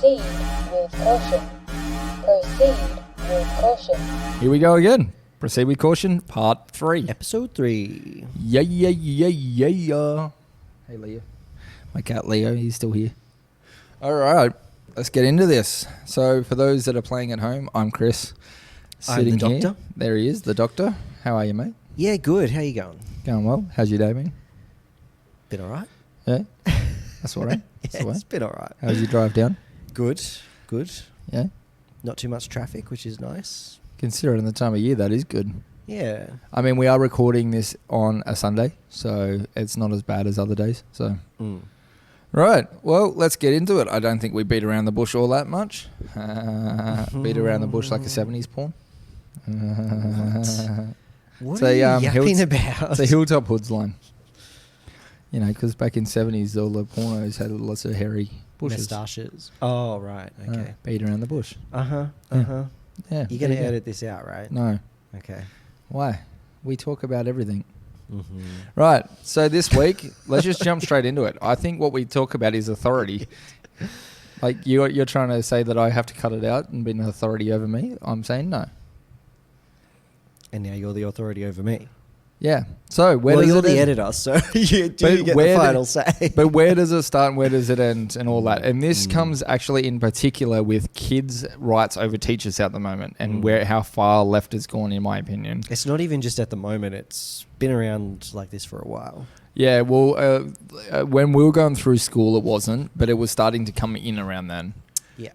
Proceed with caution. Proceed with caution. Here we go again. Proceed with caution, part 3. Episode 3. Yeah. Hey, Leo. My cat Leo, he's still here. All right, let's get into this. So for those that are playing at home, I'm Chris. I'm the Sitting doctor. here. There he is, the doctor. How are you, mate? Yeah, good. How you going? Going well. How's your day been? Been all right? Yeah? That's all right. That's all right. It's been all right. How's your drive down? Good. Good. Yeah? Not too much traffic, which is nice. Considering the time of year, that is good. Yeah. I mean, we are recording this on a Sunday, so it's not as bad as other days. So, Right. Well, let's get into it. I don't think we beat around the bush all that much. Beat around the bush like a 70s porn. What So, are you yapping about? It's a Hilltop Hoods line. You know, because back in 70s, all the pornos had lots of hairy bushes. Moustaches. Oh, right. Okay. Beat around the bush. Uh-huh. Yeah. Uh-huh. Yeah. You're going there to you go. edit this out, right? No. Okay. Why? We talk about everything. Mm-hmm. Right. So this week, let's just jump straight into it. I think what we talk about is authority. Like you're trying to say that I have to cut it out and be an authority over me. I'm saying no. And now you're the authority over me. Yeah. So where Well, does you're it the end? editor, so you But do get where the do- final say. But where does it start and where does it end and all that? And this comes actually in particular with kids' rights over teachers at the moment and how far left it's gone, in my opinion. It's not even just at the moment. It's been around like this for a while. Yeah, well, when we were going through school, it wasn't, but it was starting to come in around then. Yeah.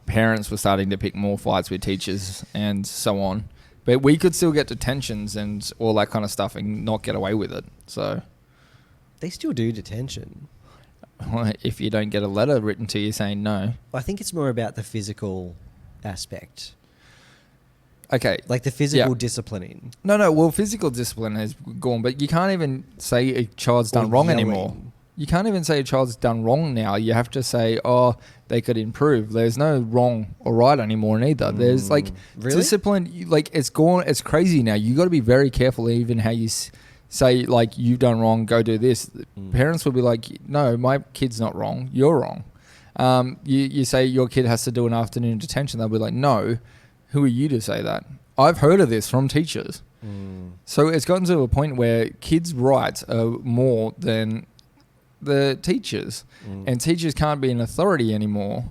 Parents were starting to pick more fights with teachers and so on. But we could still get detentions and all that kind of stuff and not get away with it. So They still do detention. if you don't get a letter written to you saying no. I think it's more about the physical aspect. Okay. Like the physical Yeah. disciplining. No. Well, physical discipline has gone, but you can't even say a child's done Or wrong yelling. anymore. You can't even say a child's done wrong now. You have to say, oh, they could improve. There's no wrong or right anymore neither. There's like Really? discipline. Like it's gone. It's crazy now. You got to be very careful even how you say like you've done wrong. Go do this. Parents will be like, no, my kid's not wrong. You're wrong. You say your kid has to do an afternoon detention. They'll be like, no. Who are you to say that? I've heard of this from teachers. So it's gotten to a point where kids' rights are more than the teachers, and teachers can't be an authority anymore.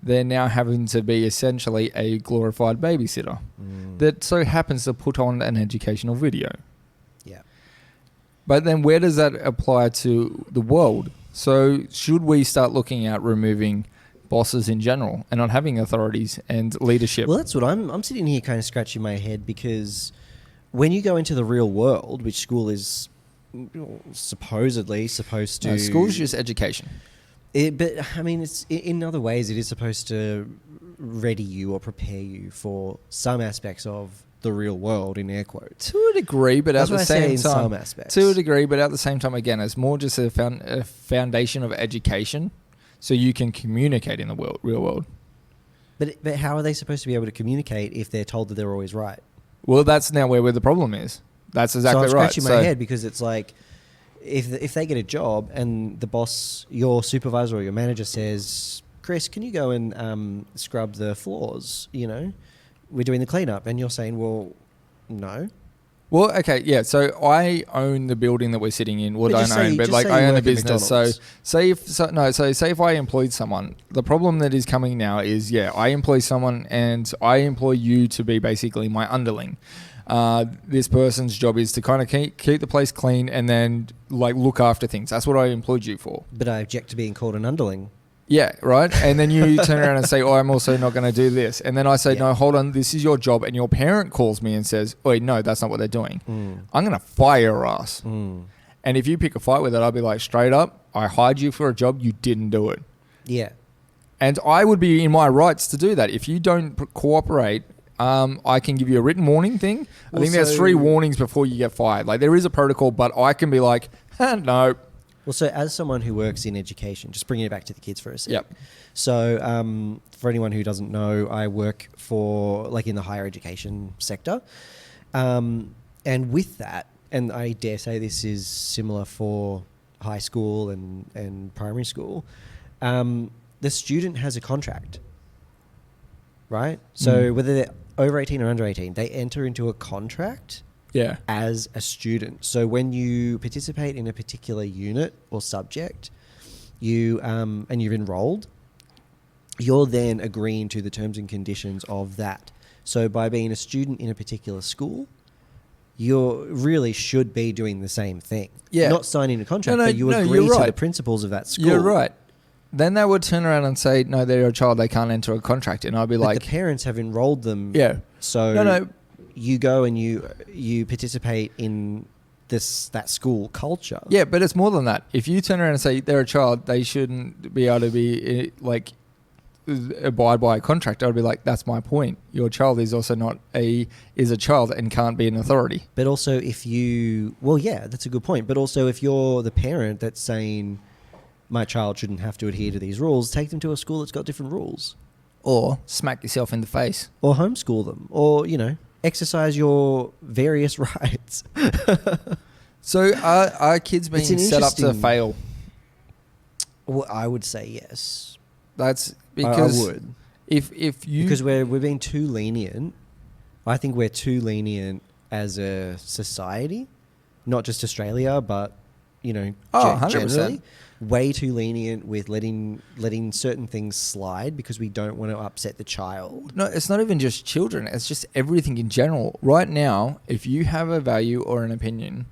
They're now having to be essentially a glorified babysitter that so happens to put on an educational video. Yeah. But then where does that apply to the world? So should we start looking at removing bosses in general and not having authorities and leadership? Well, that's what I'm sitting here kind of scratching my head, because when you go into the real world, which school is supposedly supposed to... No, school's just education. But I mean, it's in other ways it is supposed to ready you or prepare you for some aspects of the real world, in air quotes. To a degree, but That's at the what I say same in time, some aspects. to a degree, but at the same time, again, it's more just a foundation of education, so you can communicate in the real world. But how are they supposed to be able to communicate if they're told that they're always right? Well, that's now where the problem is. That's exactly so I'm right. scratching my head, because it's like, if they get a job and the boss, your supervisor or your manager says, Chris, can you go and scrub the floors? You know, we're doing the cleanup, and you're saying, well, no. Well, okay, yeah. So I own the building that we're sitting in. Well, But don't just say- own, but just like say I you own the work at business. So McDonald's. say if I employed someone, the problem that is coming now is I employ someone and I employ you to be basically my underling. This person's job is to kind of keep the place clean and then like look after things. That's what I employed you for. But I object to being called an underling. Yeah, right. And then you turn around and say, oh, I'm also not going to do this. And then I say, Yeah. no, hold on, this is your job. And your parent calls me and says, wait, no, that's not what they're doing. I'm going to fire your ass. And if you pick a fight with it, I'll be like, straight up, I hired you for a job, you didn't do it. Yeah. And I would be in my rights to do that. If you don't cooperate, I can give you a written warning thing. I think there's 3 warnings before you get fired. Like there is a protocol, but I can be like, no. Well, so as someone who works in education, just bringing it back to the kids for a second. Yep. So for anyone who doesn't know, I work for like in the higher education sector. And with that, and I dare say this is similar for high school and primary school, the student has a contract, right? So whether they're over 18 or under 18, they enter into a contract Yeah. as a student. So when you participate in a particular unit or subject, you and you've enrolled, you're then agreeing to the terms and conditions of that. So by being a student in a particular school, you really should be doing the same thing. Yeah. Not signing a contract, No, but you no, agree you're to the right. principles of that school. You're right. Then they would turn around and say, no, they're a child, they can't enter a contract. And I'd be But like, the parents have enrolled them. yeah. So No. you go and you participate in that school culture. Yeah, but it's more than that. If you turn around and say they're a child, they shouldn't be able to be like abide by a contract. I'd be like, that's my point. Your child is also not is a child and can't be an authority. But also that's a good point. But also if you're the parent that's saying my child shouldn't have to adhere to these rules, take them to a school that's got different rules. Or smack yourself in the face. Or homeschool them. Or, exercise your various rights. So are kids being an set up to interesting- fail? Well, I would say yes. That's I because would. if you Because we're being too lenient. I think we're too lenient as a society, not just Australia, but Oh, 100%. generally, way too lenient with letting certain things slide because we don't want to upset the child. No, it's not even just children. It's just everything in general. Right now, if you have a value or an opinion,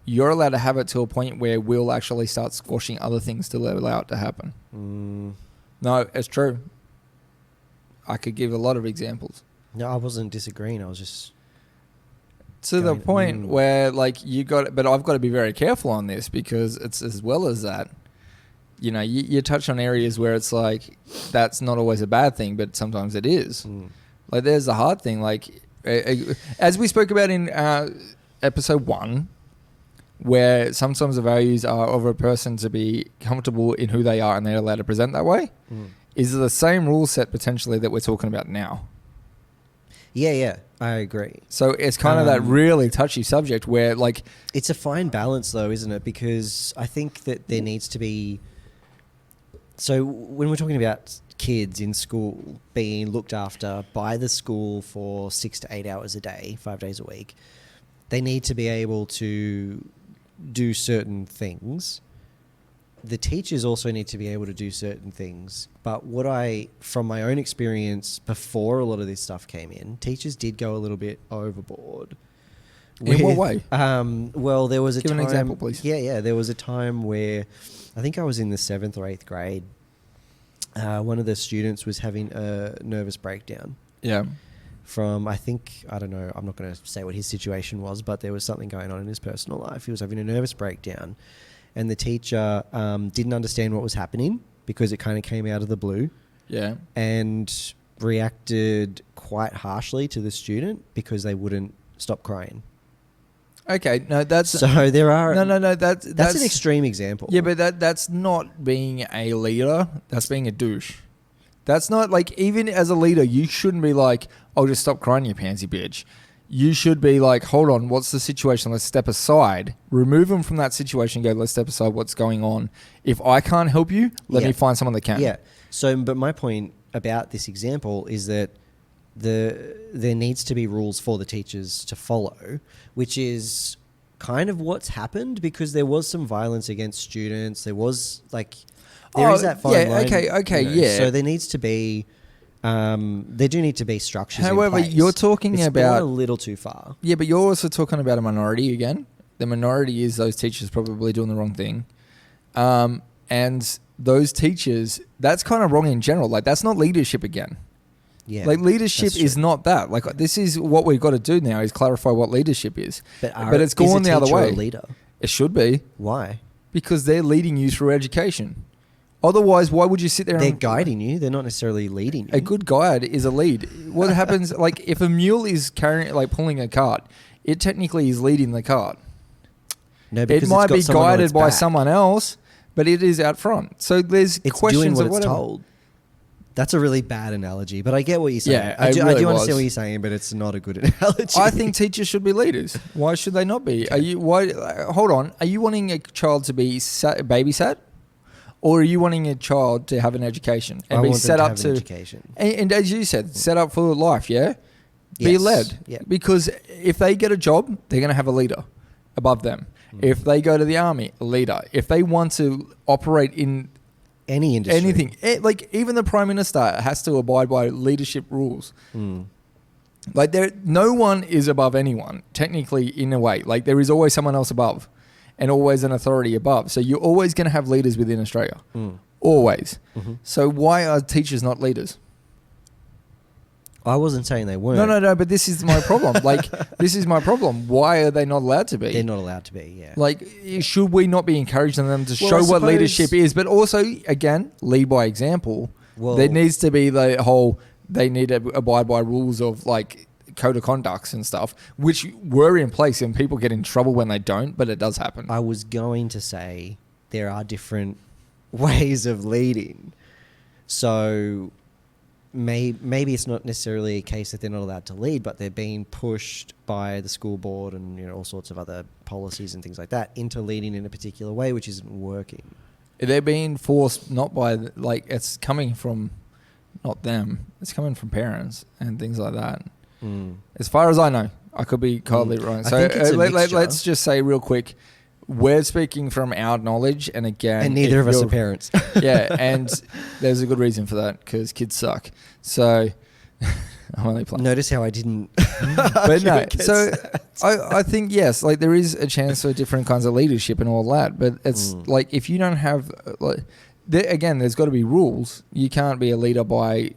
you're allowed to have it to a point where we'll actually start squashing other things to allow it to happen. No, it's true. I could give a lot of examples. No, I wasn't disagreeing. I was just To the Going, point where, like, but I've got to be very careful on this because it's as well as that. You touch on areas where it's like that's not always a bad thing, but sometimes it is. Like, there's the hard thing. Like, as we spoke about in episode 1, where sometimes the values are of a person to be comfortable in who they are and they're allowed to present that way, is the same rule set potentially that we're talking about now. Yeah, I agree. So it's kind of that really touchy subject where, like, It's a fine balance, though, isn't it? Because I think that there needs to be... So when we're talking about kids in school being looked after by the school for 6 to 8 hours a day, 5 days a week, they need to be able to do certain things. The teachers also need to be able to do certain things. But from my own experience before a lot of this stuff came in, teachers did go a little bit overboard. In what way? Well, there was a Give time... an example, please. Yeah. There was a time where I think I was in the 7th or 8th grade. One of the students was having a nervous breakdown. yeah. From, I don't know, I'm not going to say what his situation was, but there was something going on in his personal life. He was having a nervous breakdown. And the teacher didn't understand what was happening because it kind of came out of the blue. Yeah. And reacted quite harshly to the student because they wouldn't stop crying. Okay, no, that's... So there are... No, that's an extreme example. Yeah, but that's not being a leader. That's being a douche. That's not, like, even as a leader, you shouldn't be like, oh, just stop crying, you pansy bitch. You should be like, hold on, what's the situation? Let's step aside. Remove them from that situation. Go, let's step aside. What's going on? If I can't help you, let me find someone that can. Yeah. So, but my point about this example is that there needs to be rules for the teachers to follow, which is kind of what's happened because there was some violence against students. There was there is that fine line. Okay, yeah. So there needs to be... there do need to be structures. However, in place. you're talking it's about gone a little too far. Yeah, but you're also talking about a minority again. The minority is those teachers probably doing the wrong thing, and those teachers, that's kind of wrong in general. Like, that's not leadership again. Yeah, like, leadership is not that. Like, this is what we've got to do now is clarify what leadership is. But it's gone the other way. A leader? It should be. Why? Because they're leading you through education. Otherwise, why would you sit there? They're guiding you. They're not necessarily leading you. A good guide is a lead. What happens, like, if a mule is pulling a cart, it technically is leading the cart. No, because it might it's got be someone on guided its by back. someone else, but it is out front. So there's It's questions doing what of it's whatever. told. That's a really bad analogy, but I get what you're saying. Yeah, I do really understand was. what you're saying, but it's not a good analogy. I think teachers should be leaders. Why should they not be? Hold on. Are you wanting a child to be babysat? or are you wanting a child to have an education and I be want set them up have to an education. and as you said, set up for life? Yeah, be Yes. led. Yeah. Because if they get a job, they're going to have a leader above them. If they go to the army, a leader. If they want to operate in Any industry. anything, like even the prime minister has to abide by leadership rules. Like no one is above anyone, technically, in a way. Like there is always someone else above, and always an authority above. So you're always going to have leaders within Australia, always. So why are teachers not leaders? I wasn't saying they weren't. No. But this is my problem. Like this is my problem. Why are they not allowed to be? They're not allowed to be. Yeah. Like, should we not be encouraging them to Well, show I what suppose- leadership is? But also, again, lead by example. Well- there needs to be the whole, they need to abide by rules of like code of conducts and stuff, which were in place and people get in trouble when they don't, but it does happen. I was going to say there are different ways of leading. So maybe it's not necessarily a case that they're not allowed to lead, but they're being pushed by the school board and all sorts of other policies and things like that into leading in a particular way, which isn't working. They're being forced not by, like, it's coming from not them, it's coming from parents and things like that. As far as I know, I could be totally wrong. I So think it's a mixture. let's just say real quick, we're speaking from our knowledge, and again, And neither if of us are you're- parents. Yeah, and there's a good reason for that, because kids suck. So I'm only playing. Notice how I didn't. But no, so I think, yes, like there is a chance for different kinds of leadership and all that, but it's like if you don't have, like, again, there's got to be rules. You can't be a leader by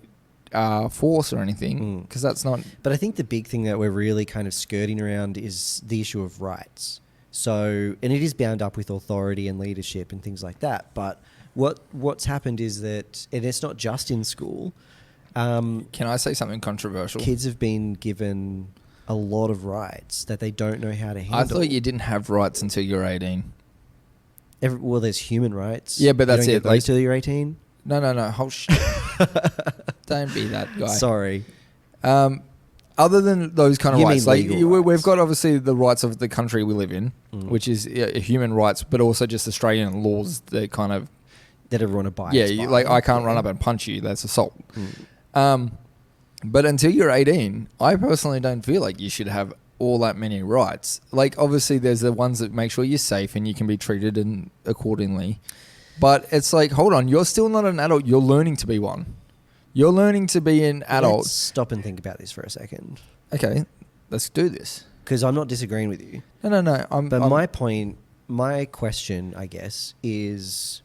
force or anything, because that's not. But I think the big thing that we're really kind of skirting around is the issue of rights. So, and it is bound up with authority and leadership and things like that. But what's happened is that, and it's not just in school, Can I say something controversial? kids have been given a lot of rights that they don't know how to handle. I thought you didn't have rights until you're 18. Well, there's human rights. Yeah, but that's you it, don't get those till you're 18. No. Whole Don't be that guy. Sorry. Other than those kind of You rights, mean like legal we've rights. got obviously the rights of the country we live in, which is human rights, but also just Australian laws that kind of That everyone abides by. like I can't run up and punch you. That's assault. But until you're 18, I personally don't feel like you should have all that many rights. Like obviously there's the ones that make sure you're safe and you can be treated and accordingly. But it's like, hold on, you're still not an adult. You're learning to be one. You're learning to be an adult. Let's stop and think about this for a second. Okay, let's do this. Because I'm not disagreeing with you. No. But my point, my question, I guess, is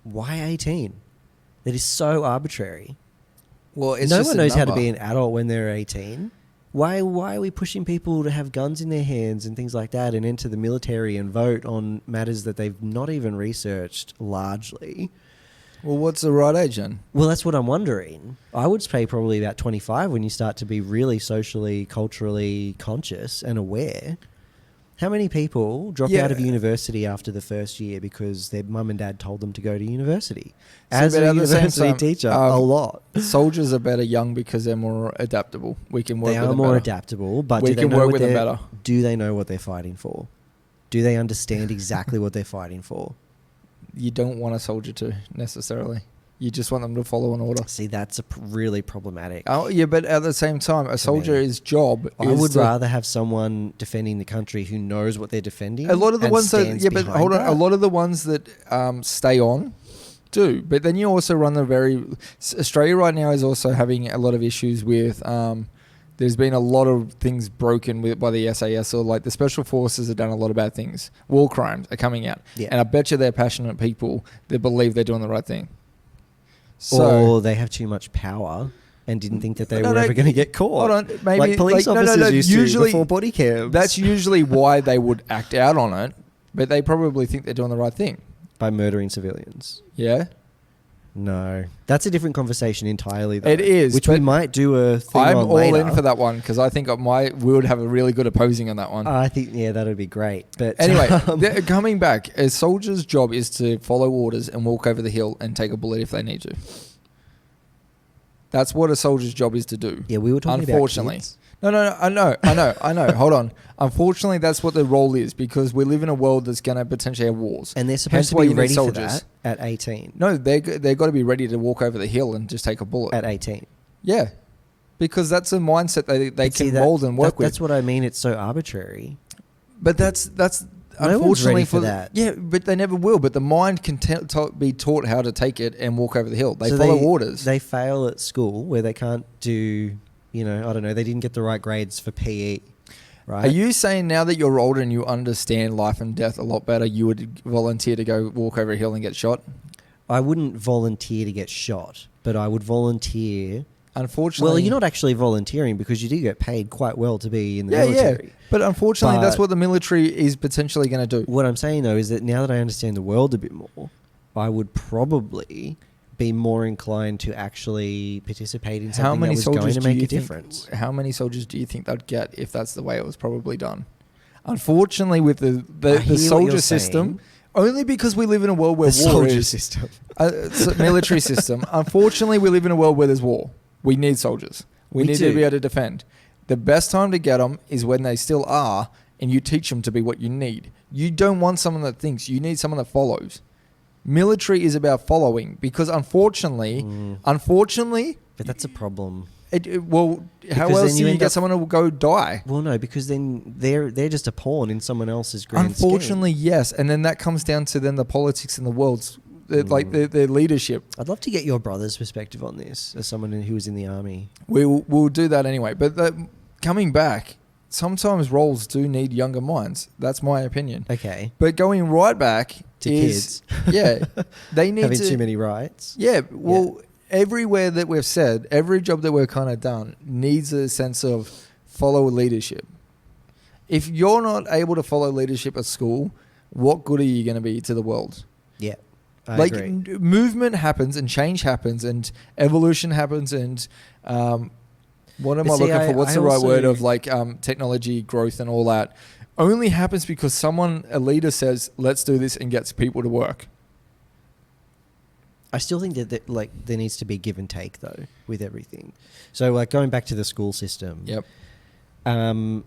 why 18? That is so arbitrary. Well, it's no just one a knows how to number. be an adult when they're 18. Why are we pushing people to have guns in their hands and things like that and enter the military and vote on matters that they've not even researched largely? Well, what's the right age then? Well, that's what I'm wondering. I would say probably about 25 when you start to be really socially, culturally conscious and aware. How many people drop Yeah. out of university after the first year because their mum and dad told them to go to university? So, As but a at the same university time, teacher, a lot. Soldiers are better young because they're more adaptable. We can work They with are them more better. adaptable, but We do they can know work what with them they're- better. Do they know what they're fighting for? Do they understand exactly what they're fighting for? You don't want a soldier to necessarily. You just want them to follow an order. See, that's really problematic. Oh yeah, but at the same time, a soldier's job I is would to- rather have someone defending the country who knows what they're defending. A lot of the and ones that stands but behind hold on, that. a lot of the ones that stay on do, but then you also run the Australia right now is also having a lot of issues with. There's been a lot of things broken by the SAS, or like the special forces have done a lot of bad things. War crimes are coming out, Yeah. and I bet you they're passionate people that believe they're doing the right thing. Or they have too much power and didn't think that they were ever going to get caught. Hold on, maybe like police officers used to before body cams. That's usually why they would act out on it, but they probably think they're doing the right thing. by murdering civilians. Yeah. No, that's a different conversation entirely. Though, It is, which we but might do a thing I'm on all later. in for that one because I think we would have a really good opposing on that one. I think that would be great. But Anyway, coming back, a soldier's job is to follow orders and walk over the hill and take a bullet if they need to. That's what a soldier's job is to do. Yeah, we were talking Unfortunately. about kids. No, I know. Hold on. Unfortunately, that's what the role is because we live in a world that's going to potentially have wars. And they're Hence supposed to why be you need ready for soldiers. that at 18. No, they've got to be ready to walk over the hill and just take a bullet. At 18. Yeah. Because that's a mindset they But see, can mold and work with. That's what I mean. It's so arbitrary. But that's No one's unfortunately ready for that. Yeah, but they never will. But the mind can be taught how to take it and walk over the hill. They So follow orders. They fail at school where they can't do, I don't know, they didn't get the right grades for PE, right? Are you saying now that you're older and you understand life and death a lot better, you would volunteer to go walk over a hill and get shot? I wouldn't volunteer to get shot, but I would volunteer. Unfortunately, Well, you're not actually volunteering because you do get paid quite well to be in the military. Yeah. But unfortunately, that's But- what the military is potentially going to do. What I'm saying though is that now that I understand the world a bit more, I would probably be more inclined to actually participate in something that was going to make a difference. How many soldiers do you think they'd get if that's the way it was probably done? Unfortunately, with I the hear what soldier you're system, saying. only because we live in a world where The war soldier is system. Military system. Unfortunately, we live in a world where there's war. We need soldiers. We need to do. be able to defend. The best time to get them is when they still are, and you teach them to be what you need. You don't want someone that thinks. You need someone that follows. Military is about following because unfortunately, But that's a problem. how Because else then do you you end get up- someone to go die? Well, no, because then they're just a pawn in someone else's grand Unfortunately, scheme. yes. And then that comes down to then the politics in the world, like their leadership. I'd love to get your brother's perspective on this as someone who was in the army. We'll do that anyway. But coming back, sometimes roles do need younger minds. That's my opinion. Okay. But going right back To is, kids. yeah, they need Having to. too many rights. Yeah, well, everywhere that we've said, every job that we've kind of done needs a sense of follow leadership. If you're not able to follow leadership at school, what good are you going to be to the world? Yeah. I Like agree. movement happens and change happens and evolution happens and what am But I see, looking for? What's the right also- word of like technology growth and all that? Only happens because a leader says, let's do this and gets people to work. I still think that like there needs to be give and take though with everything. So like going back to the school system. Yep.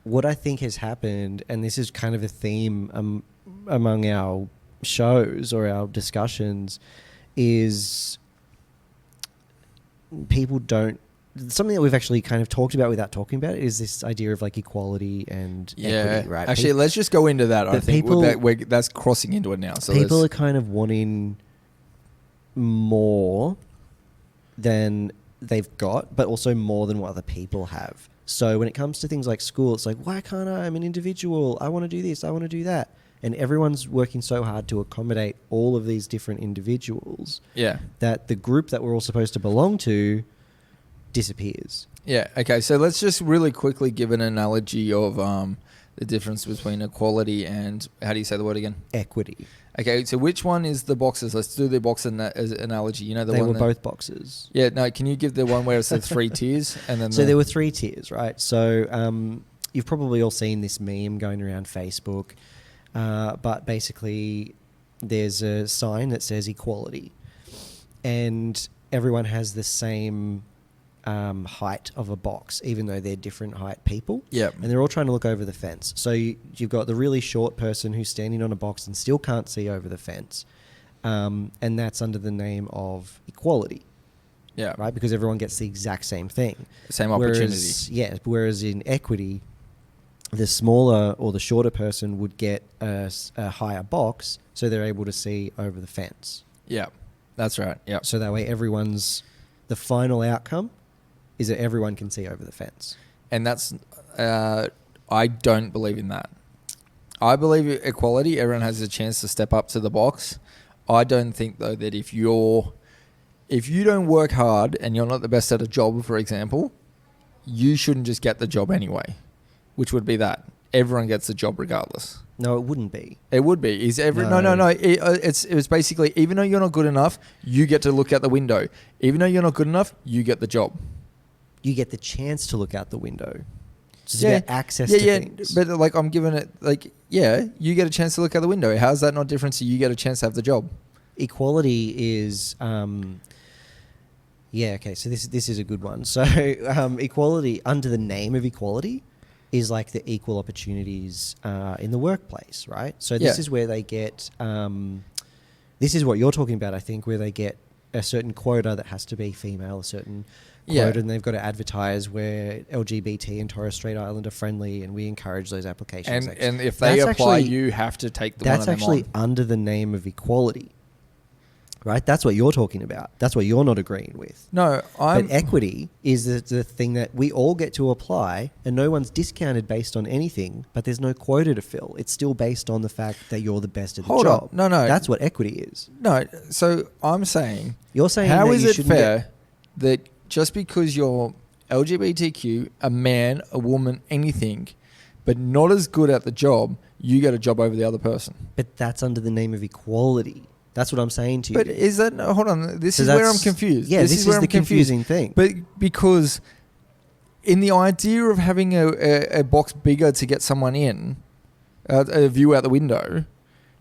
What I think has happened, and this is kind of a theme among our shows or our discussions, is people don't. Something that we've actually kind of talked about without talking about it is this idea of like equality and equity, right? Actually, let's just go into that. I But think people- that's crossing into it now. So people are let's- kind of wanting more than they've got, but also more than what other people have. So when it comes to things like school, it's like, why can't I? I'm an individual. I want to do this. I want to do that. And everyone's working so hard to accommodate all of these different individuals yeah. that the group that we're all supposed to belong to disappears. Yeah. Okay. So let's just really quickly give an analogy of the difference between equality and how do you say the word again? Equity. Okay. So which one is the boxes? Let's do the box as analogy. You know the They one were that, both boxes. Yeah. No. Can you give the one where it's the three tiers and then So there were 3 tiers, right? So you've probably all seen this meme going around Facebook, but basically there's a sign that says equality, and everyone has the same height of a box, even though they're different height people. Yep. And they're all trying to look over the fence. So you've got the really short person who's standing on a box and still can't see over the fence, and that's under the name of equality. Yeah. Right, because everyone gets the exact same thing. Same opportunity. Whereas in equity, the smaller or the shorter person would get a higher box, so they're able to see over the fence. Yeah. That's right. Yeah. So that way, the final outcome is that everyone can see over the fence. And that's I don't believe in that. I believe equality. Everyone has a chance to step up to the box. I don't think though that if you don't work hard and you're not the best at a job, for example, you shouldn't just get the job anyway, which would be that everyone gets the job regardless. No, it wouldn't be. It would be. No. It was basically even though you're not good enough, you get to look out the window. Even though you're not good enough, you get the job. You get the chance to look out the window. It's about access to things. But like I'm giving it you get a chance to look out the window. How's that not different? So you get a chance to have the job. Equality is Yeah, okay. So this is a good one. So equality, under the name of equality, is like the equal opportunities in the workplace, right? So this Yeah. is where they get. This is what you're talking about, I think, where they get a certain quota that has to be female, a certain Yeah. quota, and they've got to advertise where LGBT and Torres Strait Islander friendly, and we encourage those applications. And if they That's apply, actually- you have to take the one That's of them actually on. under the name of equality, right? That's what you're talking about. That's what you're not agreeing with. No, I'm... But equity is the thing that we all get to apply, and no one's discounted based on anything, but there's no quota to fill. It's still based on the fact that you're the best at the Hold on. job. No. That's what equity is. No, so I'm saying... You're saying how that is you it shouldn't fair that just because you're LGBTQ, a man, a woman, anything, but not as good at the job, you get a job over the other person? But that's under the name of equality. That's what I'm saying to you. But is that... no, hold on. This So is where I'm that's- confused. Yeah, this is where the I'm confused. confusing thing. But because in the idea of having a box bigger to get someone in, a view out the window,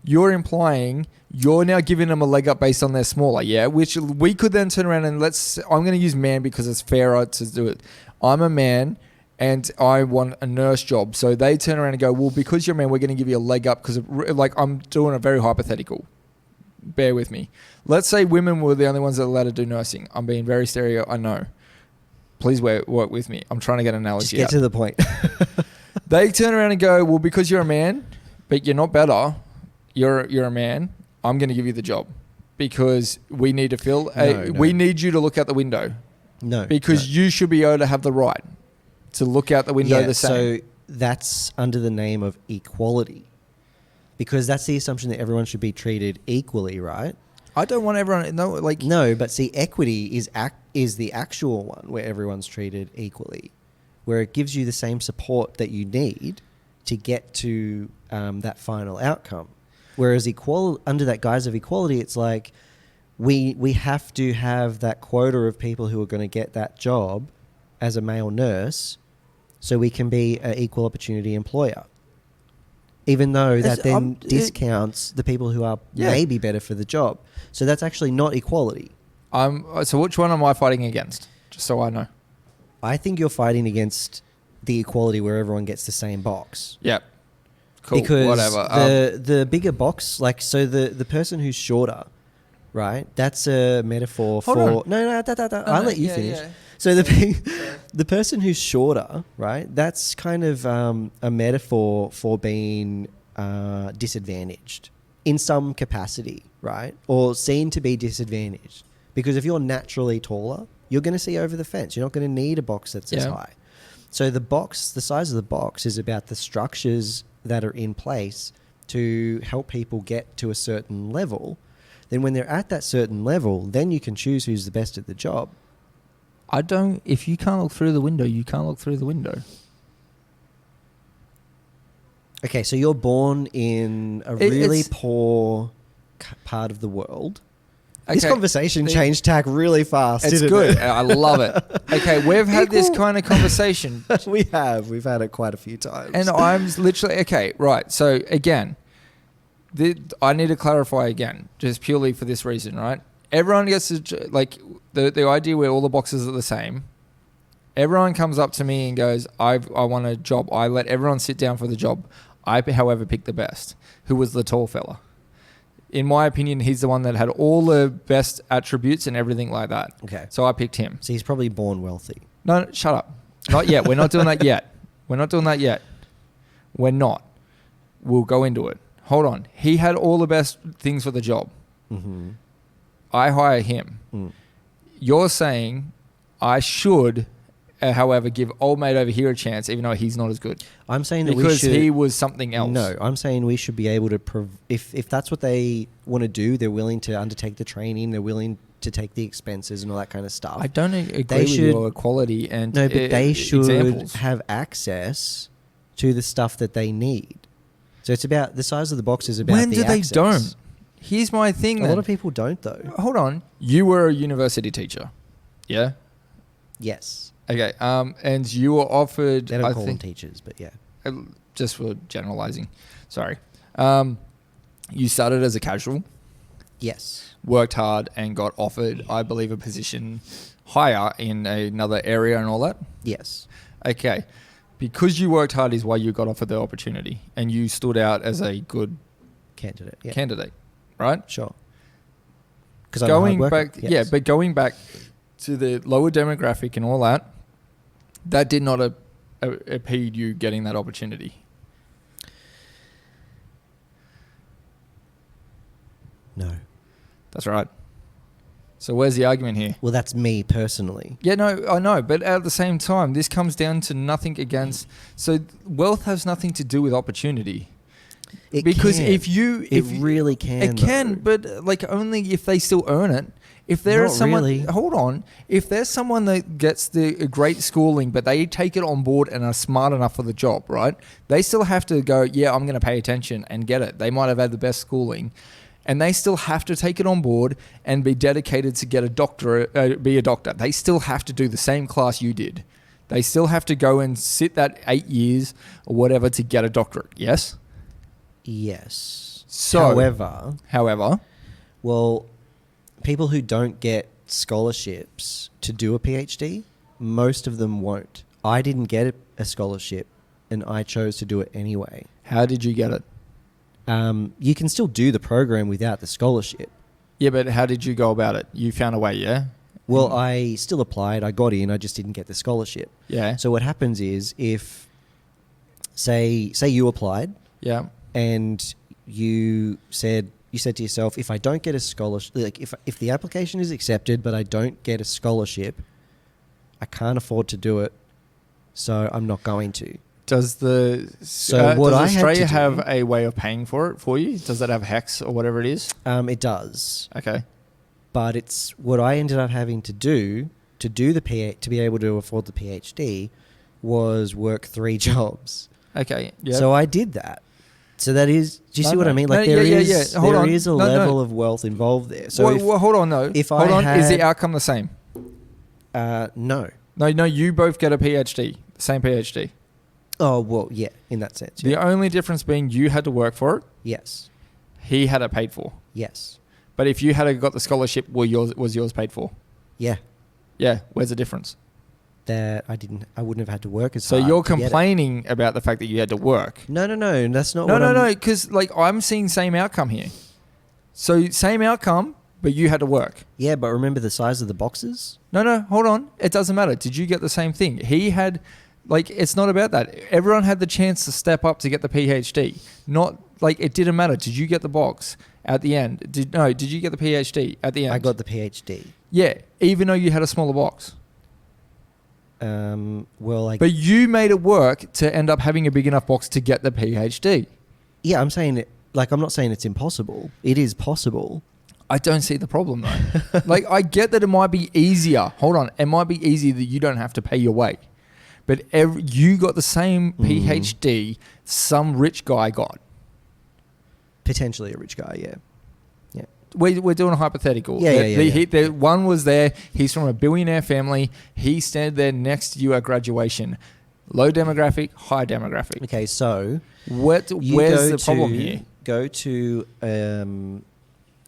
you're implying you're now giving them a leg up based on their smaller, yeah? Which we could then turn around and I'm going to use man because it's fairer to do it. I'm a man and I want a nurse job. So they turn around and go, well, because you're a man, we're going to give you a leg up because, like, I'm doing a very hypothetical. Bear with me. Let's say women were the only ones that are allowed to do nursing. I'm being very stereo, I know. Please work with me. I'm trying to get an analogy Just get out. to the point. They turn around and go, well, because you're a man, but you're not better, you're a man, I'm going to give you the job because we need to fill. No. We need you to look out the window No. because you should be able to have the right to look out the window the same. So that's under the name of equality. Because that's the assumption that everyone should be treated equally, right? I don't want everyone... No, but see, equity is the actual one where everyone's treated equally, where it gives you the same support that you need to get to that final outcome. Whereas under that guise of equality, it's like we have to have that quota of people who are going to get that job as a male nurse so we can be an equal opportunity employer. Even though that then discounts the people who are maybe better for the job. So that's actually not equality. So which one am I fighting against? Just so I know. I think you're fighting against the equality where everyone gets the same box. Yep. Cool. Because whatever. the bigger box, like, so the person who's shorter, right? That's a metaphor Hold for... on. No, I'll let you finish. Yeah. So the person who's shorter, right? That's kind of a metaphor for being disadvantaged in some capacity, right? Or seen to be disadvantaged. Because if you're naturally taller, you're going to see over the fence. You're not going to need a box that's as high. So the size of the box is about the structures that are in place to help people get to a certain level. Then when they're at that certain level, then you can choose who's the best at the job. If you can't look through the window, you can't look through the window. Okay, so you're born in a really poor part of the world. This conversation changed tack really fast. It's good. I love it. Okay, we've had this kind of conversation. We've had it quite a few times. And I'm literally... Okay, right. So, again, I need to clarify again, just purely for this reason, right? Everyone gets to... Like, the idea where all the boxes are the same. Everyone comes up to me and goes, I want a job. I let everyone sit down for the job. I, however, picked the best, who was the tall fella. In my opinion, he's the one that had all the best attributes and everything like that. Okay. So I picked him. So he's probably born wealthy. No, shut up. Not yet. We're not doing that yet. We're not doing that yet. We're not. We'll go into it. Hold on. He had all the best things for the job. Mm-hmm. I hire him. Mm. You're saying I should, however, give old mate over here a chance, even though he's not as good. I'm saying that because we should... he was something else. No, I'm saying we should be able to... if that's what they want to do, they're willing to undertake the training, they're willing to take the expenses and all that kind of stuff. I don't agree with your equality and No, but they should examples. have access to the stuff that they need. So it's about... The size of the box is about when the do access. they don't? Here's my thing. A lot of people don't, though. Hold on. You were a university teacher. Yeah? Yes. Okay. And you were offered... They don't call them teachers, but yeah. Just for generalizing. Sorry. You started as a casual. Yes. worked hard and got offered, I believe, a position higher in another area and all that? Yes. Okay. Because you worked hard is why you got offered the opportunity and you stood out as a good Candidate. Yeah. candidate, right? Sure. Because I'm a hard Going worker. back, Yes. yeah, but going back to the lower demographic and all that, that did not impede you getting that opportunity. No. That's right. So where's the argument here? Well, that's me personally. Yeah, no, I know, but at the same time, this comes down to nothing against. So wealth has nothing to do with opportunity. It Because can. if you, It really can. it can, though. but like only if they still earn it. If there is Not someone, really. hold on. If there's someone that gets the great schooling, but they take it on board and are smart enough for the job, right? They still have to go. Yeah, I'm going to pay attention and get it. They might have had the best schooling, and they still have to take it on board and be dedicated to get a doctorate, be a doctor. They still have to do the same class you did. They still have to go and sit that 8 years or whatever to get a doctorate. Yes. Yes. So, however, well, people who don't get scholarships to do a PhD, most of them won't. I didn't get a scholarship, and I chose to do it anyway. how did you get it? You can still do the program without the scholarship. Yeah, but how did you go about it? You found a way, yeah? Well, I still applied. I got in. I just didn't get the scholarship. Yeah. So what happens is, if say you applied Yeah. and you said to yourself, if I don't get a scholarship, like if the application is accepted but I don't get a scholarship, I can't afford to do it, so I'm not going to. Does the What I does had Australia to do- have a way of paying for it for you? Does it have HEX or whatever it is? It does, Okay. but it's what I ended up having to do to be able to afford the PhD was work 3 jobs. Okay. Yeah. So I did that. So that is, do you No, see what no. I mean? No, Like yeah, there yeah, is yeah. Hold there on. is a No, no. level of wealth involved there. So well, hold on, though. if hold I on. Is the had- outcome the same? no. No. You both get a PhD, the same PhD. Oh, well, yeah, in that sense. The Yeah. only difference being you had to work for it. Yes. He had it paid for. Yes. But if you had got the scholarship, was yours paid for? Yeah. Yeah. Where's the difference? That I wouldn't have had to work as So hard. you're to get it. complaining about the fact that you had to work. No, that's not No, what no, I'm... no, because like I'm seeing same outcome here. So same outcome, but you had to work. Yeah, but remember the size of the boxes? No, hold on. It doesn't matter. Did you get the same thing? He had, like, it's not about that. Everyone had the chance to step up to get the PhD. Not like it didn't matter. Did you get the box at the end? Did you get the PhD at the end? I got the PhD. Yeah, even though you had a smaller box. Well, But you made it work to end up having a big enough box to get the PhD. yeah, I'm saying it, like, I'm not saying it's impossible. It is possible. I don't see the problem though. Like, I get that it might be easier. Hold on. It might be easier that you don't have to pay your way. But you got the same PhD some rich guy got. Potentially a rich guy, yeah. Yeah. We're doing a hypothetical. Yeah. The one was there. He's from a billionaire family. He stood there next to you at graduation. Low demographic, high demographic. Okay, so... Where's the problem here? Go to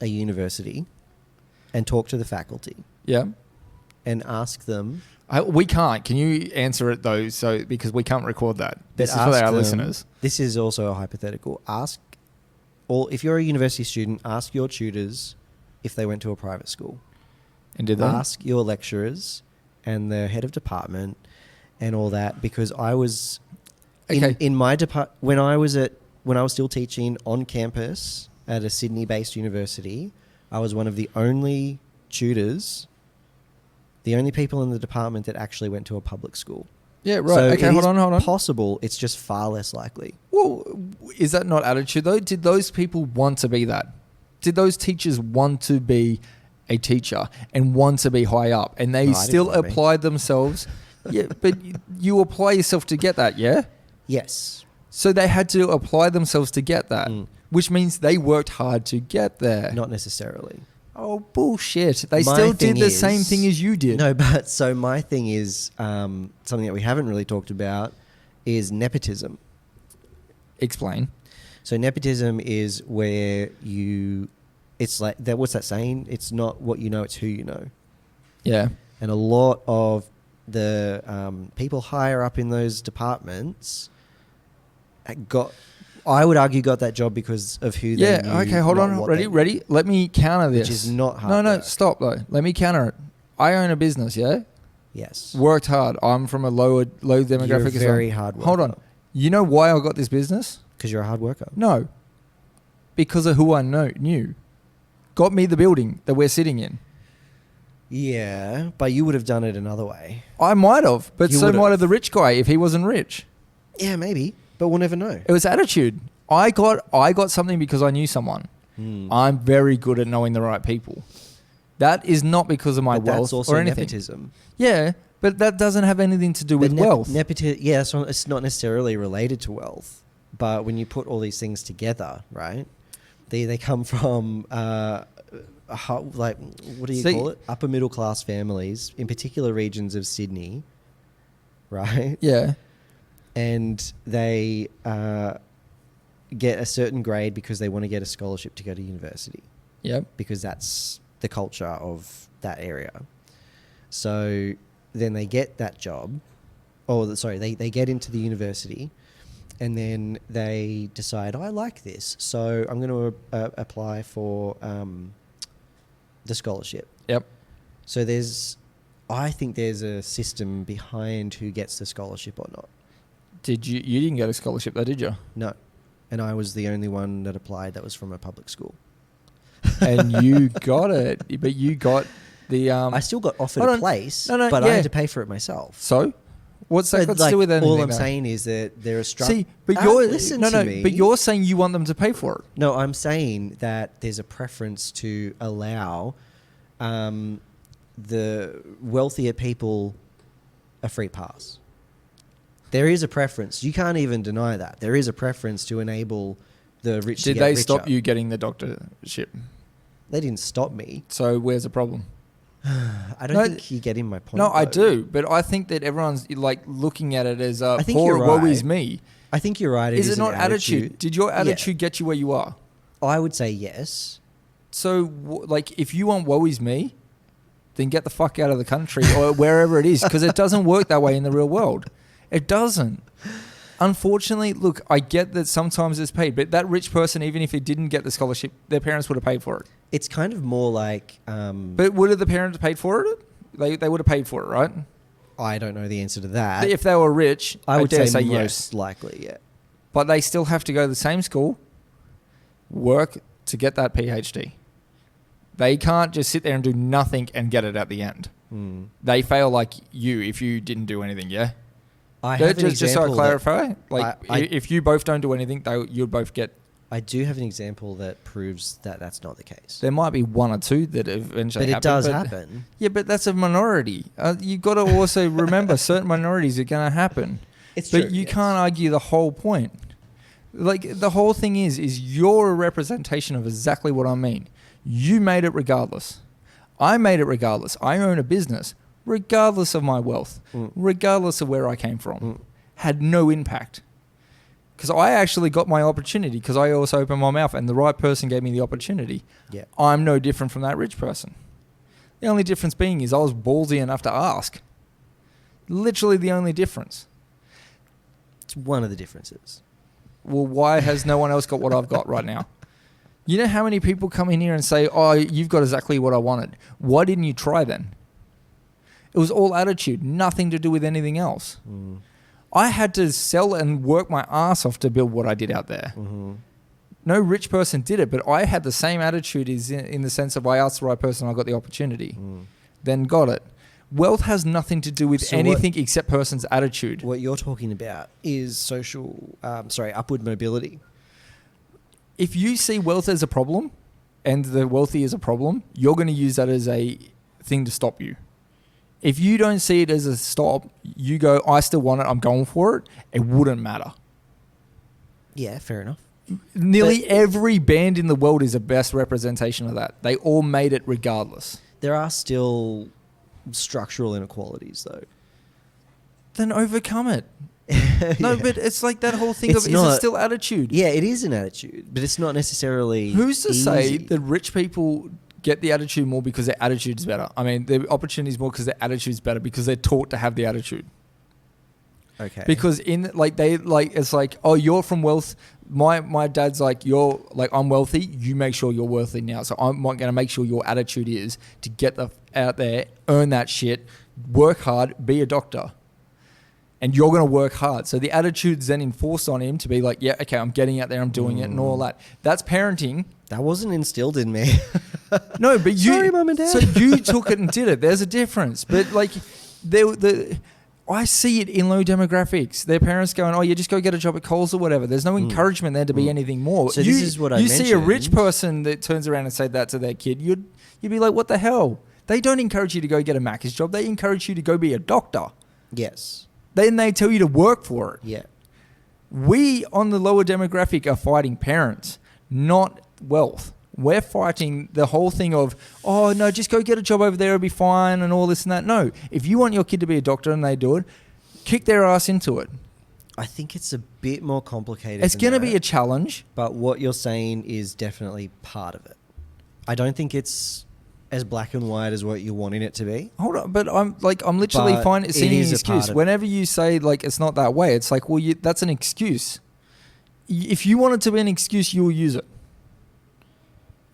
a university and talk to the faculty Yeah. and ask them... We can't. Can you answer it though? So because we can't record that. This is for ask our them- listeners. This is also a hypothetical. If you're a university student, ask your tutors if they went to a private school. And did they? Ask your lecturers and the head of department and all that, because I was in my when I was still teaching on campus at a Sydney-based university, I was one of the only tutors, the only people in the department that actually went to a public school. Yeah, right. So Okay, it hold is on. Possible. It's just far less likely. Well, is that not attitude though? Did those people want to be that? Did those teachers want to be a teacher and want to be high up? And they No, I didn't still wanna be. applied themselves. Yeah, but you apply yourself to get that, yeah? Yes. So they had to apply themselves to get that, which means they worked hard to get there. Not necessarily. Oh, bullshit. They My still did thing the same is- thing as you did. No, but so my thing is something that we haven't really talked about is nepotism. Explain. So nepotism is where it's like that. What's that saying? It's not what you know, it's who you know. Yeah. And a lot of the people higher up in those departments I would argue, got that job because of who they knew. Okay, hold not on. what they knew. Ready? Let me counter this. Which is not hard No, work. stop though. Let me counter it. I own a business, yeah? Yes. Worked hard. I'm from a low demographic You're as well. very hard worker. Hold on. You know why I got this business? Because you're a hard worker. No. Because of who I knew. Got me the building that we're sitting in. Yeah, but you would have done it another way. I might have, but You so would've. might have the rich guy if he wasn't rich. Yeah, maybe, but we'll never know. It was attitude. I got something because I knew someone. I'm very good at knowing the right people. That is not because of my But wealth that's also or anything. nepotism. Yeah, but that doesn't have anything to do with wealth. Yeah, so it's not necessarily related to wealth, but when you put all these things together, right? They come from like what do you call it? Upper middle class families, in particular regions of Sydney, right? Yeah. And they get a certain grade because they want to get a scholarship to go to university. Yep. Because that's the culture of that area. So then they get that job, they get into the university, and then they decide, I like this, so I'm going to apply for the scholarship. Yep. So I think there's a system behind who gets the scholarship or not. You didn't get a scholarship though, did you? No. And I was the only one that applied that was from a public school. And you got it, but you got the. I still got offered hold a on. place, No, but yeah. I had to pay for it myself. So, what's that So, got to do with anything? all I'm though? saying is that there are structures. See, but you're listen to me. but you're saying you want them to pay for it. No, I'm saying that there's a preference to allow the wealthier people a free pass. There is a preference. You can't even deny that. There is a preference to enable the rich to Did get they richer. stop you getting the doctorship? They didn't stop me. So where's the problem? I don't No, think you're getting my point. No, I though. do, but I think that everyone's like looking at it as I think poor you're woe right. is me. I think you're right. Is it an not attitude? Did your attitude get you where you are? I would say yes. So, like, if you want woe is me, then get the fuck out of the country or wherever it is, because it doesn't work that way in the real world. It doesn't. Unfortunately, look, I get that sometimes it's paid, but that rich person, even if he didn't get the scholarship, their parents would have paid for it. It's kind of more like... But would have the parents paid for it? They would have paid for it, right? I don't know the answer to that. If they were rich, I would dare say most yes. likely, yeah. But they still have to go to the same school, work to get that PhD. They can't just sit there and do nothing and get it at the end. They fail like you if you didn't do anything, yeah? I have an Just so I example clarify, like I- if you both don't do anything, you'll both get... I do have an example that proves that that's not the case. There might be one or two that eventually But it happen. does happen. Yeah, but that's a minority. You've got to also remember certain minorities are going to happen. It's But true, you yes. can't argue the whole point. Like, the whole thing is you're a representation of exactly what I mean. You made it regardless. I made it regardless. I own a business regardless of my wealth, regardless of where I came from. Had no impact. Because I actually got my opportunity because I also opened my mouth and the right person gave me the opportunity. Yeah. I'm no different from that rich person. The only difference being is I was ballsy enough to ask. Literally the only difference. It's one of the differences. Well, why has no one else got what I've got right now? You know how many people come in here and say, oh, you've got exactly what I wanted. Why didn't you try then? It was all attitude, nothing to do with anything else. I had to sell and work my ass off to build what I did out there. No rich person did it, but I had the same attitude in the sense of I asked the right person, I got the opportunity, then got it. Wealth has nothing to do with anything except person's attitude. What you're talking about is upward mobility. If you see wealth as a problem and the wealthy as a problem, you're going to use that as a thing to stop you. If you don't see it as a stop, you go, I still want it, I'm going for it, it wouldn't matter. Yeah, fair enough. Nearly every band in the world is the best representation of that. They all made it regardless. There are still structural inequalities, though. Then overcome it. No, but it's like that whole thing It's of, is not- it still attitude? Yeah, it is an attitude, but it's not necessarily. Who's to say easy. that rich people get the attitude more because their attitude's better? I mean, their opportunities more because their attitude's better because they're taught to have the attitude. Okay. Because in like they like it's like, oh, you're from wealth. My dad's like, you're like, I'm wealthy. You make sure you're wealthy now. So I'm going to make sure your attitude is to get out there, earn that shit, work hard, be a doctor. And you're going to work hard. So the attitude's then enforced on him to be like, yeah, okay, I'm getting out there, I'm doing it and all that. That's parenting. That wasn't instilled in me. No, but you... Sorry, Mum and Dad. So you took it and did it. There's a difference. But like, I see it in low demographics. Their parents going, oh, you just go get a job at Coles or whatever. There's no encouragement there to be anything more. So this is what I You see a rich mentioned. person that turns around and say that to their kid, you'd be like, what the hell? They don't encourage you to go get a Macca's job. They encourage you to go be a doctor. Yes. Then they tell you to work for it. Yeah. We on the lower demographic are fighting parents, not wealth. We're fighting the whole thing of, oh, no, just go get a job over there, it'll be fine and all this and that. No, if you want your kid to be a doctor and they do it, kick their ass into it. I think it's a bit more complicated. It's than going to be that, a challenge. But what you're saying is definitely part of it. I don't think it's as black and white as what you're wanting it to be. Hold on, but I'm literally But fine it seeing an is a part excuse. of- Whenever you say like it's not that way, it's like, well, that's an excuse. If you want it to be an excuse, you'll use it.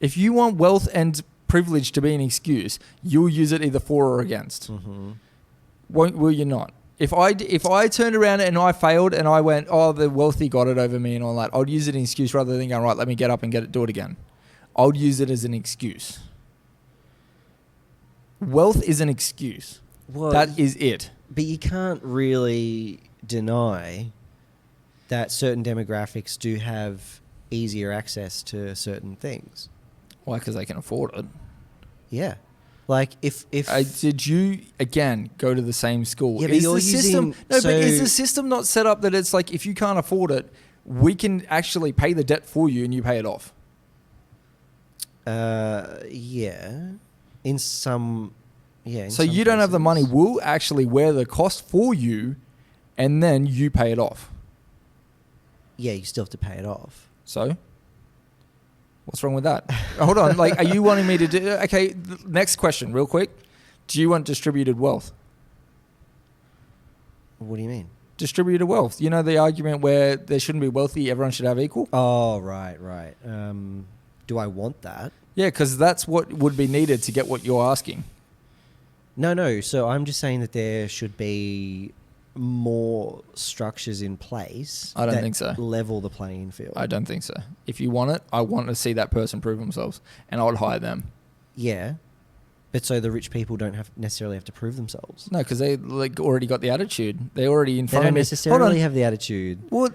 If you want wealth and privilege to be an excuse, you'll use it either for or against. Mm-hmm. Will you not? If I turned around and I failed and I went, oh, the wealthy got it over me and all that, I'd use it as an excuse rather than going, right, let me get up and do it again. I would use it as an excuse. Wealth is an excuse. Well, That is it. but you can't really deny that certain demographics do have easier access to certain things. Why? Because they can afford it. Yeah. Like if Did you again go to the same school? Yeah, but you're using- but is so- the system not set up that it's like if you can't afford it, we can actually pay the debt for you and you pay it off? yeah, in some, yeah. In So some you don't have the money. cases. We'll actually wear the cost for you, and then you pay it off. Yeah, you still have to pay it off. So, what's wrong with that? Hold on. Like, are you wanting me to do? Okay. Next question, real quick. Do you want distributed wealth? What do you mean? Distributed wealth. You know the argument where there shouldn't be wealthy, everyone should have equal? Oh, right. Do I want that? Yeah, because that's what would be needed to get what you're asking. No. So I'm just saying that there should be more structures in place. I don't that think so. Level the playing field. I don't think so. If you want it, I want to see that person prove themselves, and I would hire them. Yeah, but so the rich people don't necessarily have to prove themselves. No, because they like already got the attitude. They're already in They front don't of me. necessarily have the attitude. Well,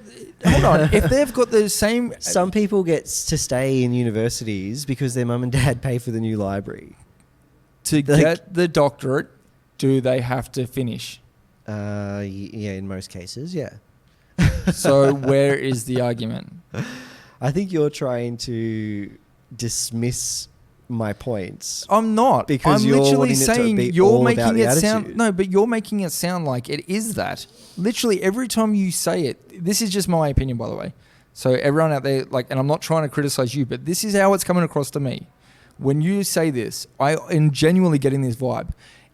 hold on. If they've got the same, Some people get to stay in universities because their mum and dad pay for the new library. to like- get the doctorate, do they have to finish? Yeah, in most cases, yeah. So where is the argument? I think you're trying to dismiss my points. I'm not. Because I'm you're literally wanting it to saying be you're all about making the it sound. attitude. No, but you're making it sound like it is that. Literally every time you say it, this is just my opinion, by the way. So everyone out there, like, and I'm not trying to criticize you, but this is how it's coming across to me. When you say this, I am genuinely getting this vibe.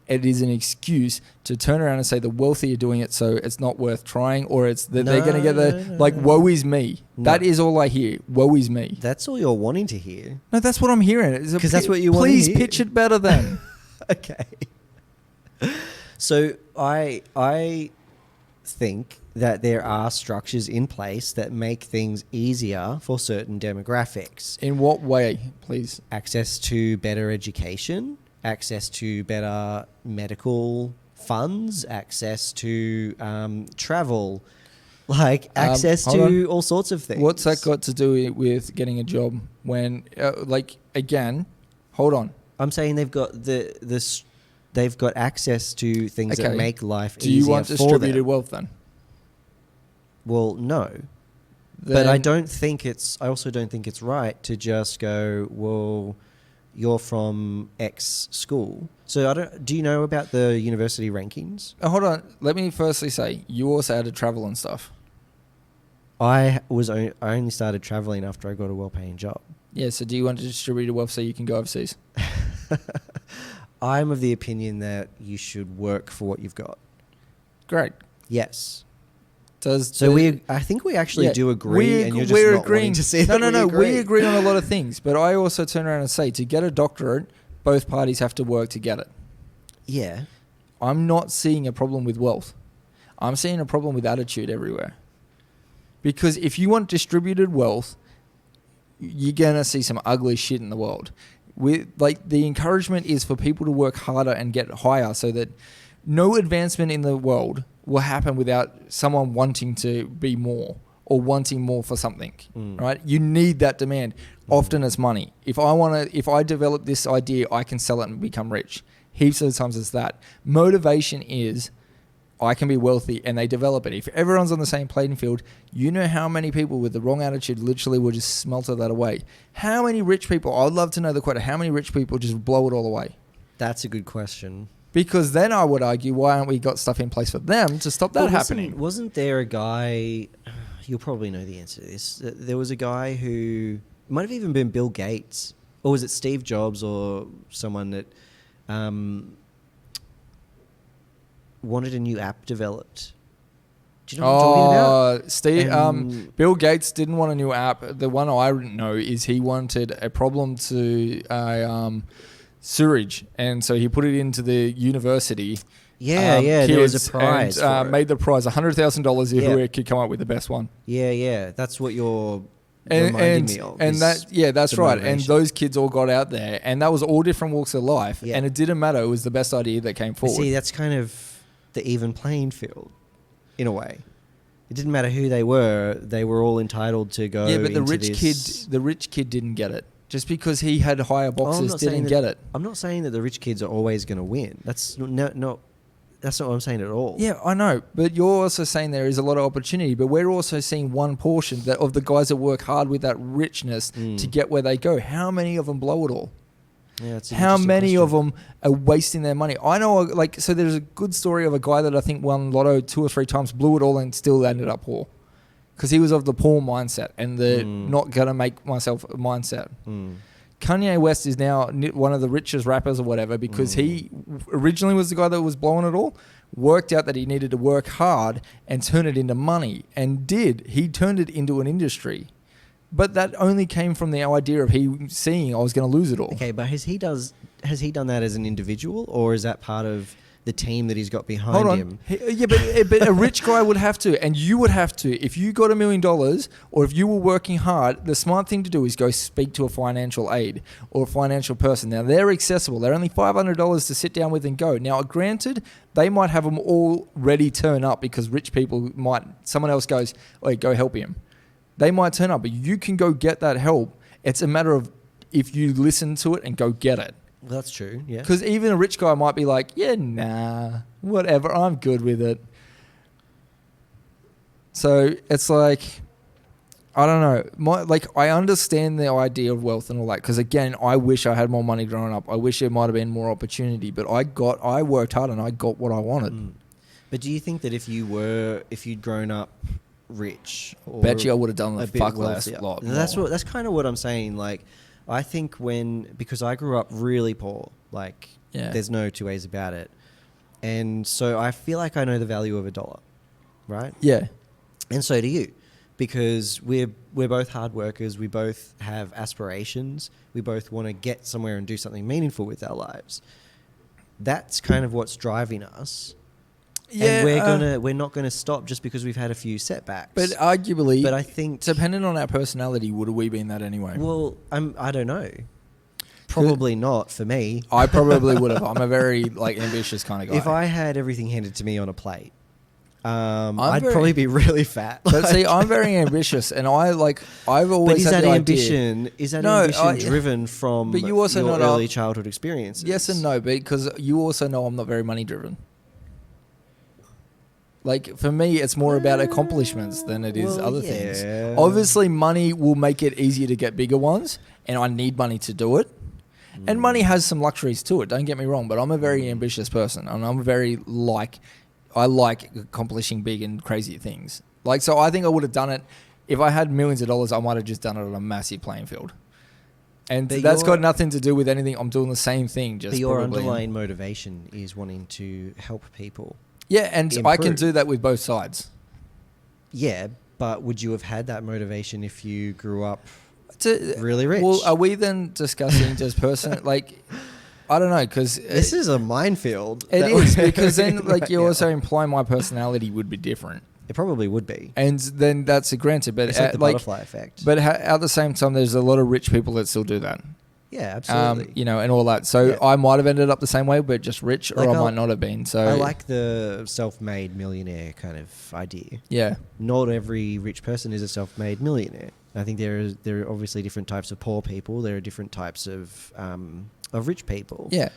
It is an excuse to turn around and say the wealthy are doing it, so it's not worth trying, or it's that they're going to get the No. woe is me. No. That is all I hear. Woe is me. That's all you're wanting to hear. No, that's what I'm hearing. 'Cause that's what you want to Please hear. pitch it better then. Okay. So I think that there are structures in place that make things easier for certain demographics. In what way, please? Access to better education, access to better medical funds, access to travel, like access hold to all sorts of things. What's that got to do with getting a job when, again, hold on. I'm saying they've got they've got access to things that Okay. make life Do easier you want for distributed them. wealth then? Well, no. But I also don't think it's right to just go, well, you're from X school. So do you know about the university rankings? Hold on. Let me firstly say, you also had to travel and stuff. I only started traveling after I got a well-paying job. Yeah, so do you want to distribute your wealth so you can go overseas? I'm of the opinion that you should work for what you've got. Great. Yes. I think we actually do agree, and you're just not wanting to see that. No. We agree on a lot of things, but I also turn around and say, to get a doctorate, both parties have to work to get it. Yeah. I'm not seeing a problem with wealth. I'm seeing a problem with attitude everywhere. Because if you want distributed wealth, you're going to see some ugly shit in the world. The encouragement is for people to work harder and get higher, so that no advancement in the world will happen without someone wanting to be more or wanting more for something, right? You need that demand. Often it's money. If I develop this idea, I can sell it and become rich. Heaps of the times it's that. Motivation is, I can be wealthy, and they develop it. If everyone's on the same playing field, you know how many people with the wrong attitude literally will just smelt that away. How many rich people, I'd love to know the quote, how many rich people just blow it all away? That's a good question. Because then I would argue, why aren't we got stuff in place for them to stop that happening? Wasn't there a guy, you'll probably know the answer to this, there was a guy who, might have even been Bill Gates, or was it Steve Jobs or someone that wanted a new app developed. Do you know what I'm talking about? Bill Gates didn't want a new app. The one I know is he wanted a problem to sewage, and so he put it into the university. There was a prize and made the prize $100,000 who could come up with the best one. Yeah. That's what you're reminding me of. And that's right. And those kids all got out there, and that was all different walks of life, and it didn't matter. It was the best idea that came forward. See, that's kind of the even playing field, in a way. It didn't matter who they were all entitled to go. Yeah, but the rich kid didn't get it. Just because he had higher boxes didn't get it. I'm not saying that the rich kids are always going to win. That's not what I'm saying at all. Yeah, I know. But you're also saying there is a lot of opportunity. But we're also seeing one portion of the guys that work hard with that richness to get where they go. How many of them blow it all? Yeah, how many of them are wasting their money? I know, so there's a good story of a guy that I think won lotto 2 or 3 times, blew it all, and still ended up poor. Because he was of the poor mindset and the not going to make myself mindset. Kanye West is now one of the richest rappers or whatever, because he originally was the guy that was blowing it all, worked out that he needed to work hard and turn it into money, and did. He turned it into an industry. But that only came from the idea of he seeing I was going to lose it all. Okay, but has he done that as an individual, or is that part of the team that he's got behind him? But a rich guy would have to, and you would have to. If you got $1 million, or if you were working hard, the smart thing to do is go speak to a financial aid or a financial person. Now, they're accessible. They're only $500 to sit down with and go. Now, granted, they might have them all ready turn up because rich people someone else goes, "Wait, go help him." They might turn up, but you can go get that help. It's a matter of if you listen to it and go get it. Well, that's true, yeah. Because even a rich guy might be like, yeah, nah, whatever, I'm good with it. So it's like, I don't know. I understand the idea of wealth and all that. Because again, I wish I had more money growing up. I wish there might have been more opportunity. But I worked hard and I got what I wanted. But do you think that if you'd grown up rich, or bet you I would have done a fuck less lot more. That's kind of what I'm saying. Like, I think because I grew up really poor, there's no two ways about it, and so I feel like I know the value of $1, right? Yeah, and so do you, because we're both hard workers. We both have aspirations. We both want to get somewhere and do something meaningful with our lives. That's kind of what's driving us. Yeah, and we're not gonna stop just because we've had a few setbacks. But arguably, I think depending on our personality, would we been that anyway? Well, I don't know. Probably not for me. I probably would have. I'm a very ambitious kind of guy. If I had everything handed to me on a plate, I'd probably be really fat. But see, I'm very ambitious, and I've always had the idea. Is that ambition driven from but you also your early childhood experiences? Yes and no, because you also know I'm not very money driven. For me, it's more about accomplishments than it is other things. Obviously, money will make it easier to get bigger ones, and I need money to do it. And money has some luxuries to it, don't get me wrong, but I'm a very ambitious person, and I'm very I like accomplishing big and crazy things. Like, so I think I would have done it if I had millions of dollars. I might have just done it on a massive playing field, and But that's got nothing to do with anything. I'm doing the same thing. Just But your probably underlying motivation is wanting to help people. yeah, and I can improve. do that with both sides. Yeah, but would you have had that motivation if you grew up To, really rich? Well, are we then discussing just person like? I don't know, because This is a minefield. it that is we're because then going like right you now. also imply my personality would be different, It probably would be. and then that's a granted. But It's like the butterfly effect. But at the same time, there's a lot of rich people that still do that. Yeah, absolutely. You know, and all that. So Yeah. I might have ended up the same way, but just rich, or Like I might not have been. So I like the self-made millionaire kind of idea. yeah, Not every rich person is a self-made millionaire. I think there are obviously different types of poor people. There are different types of rich people. yeah,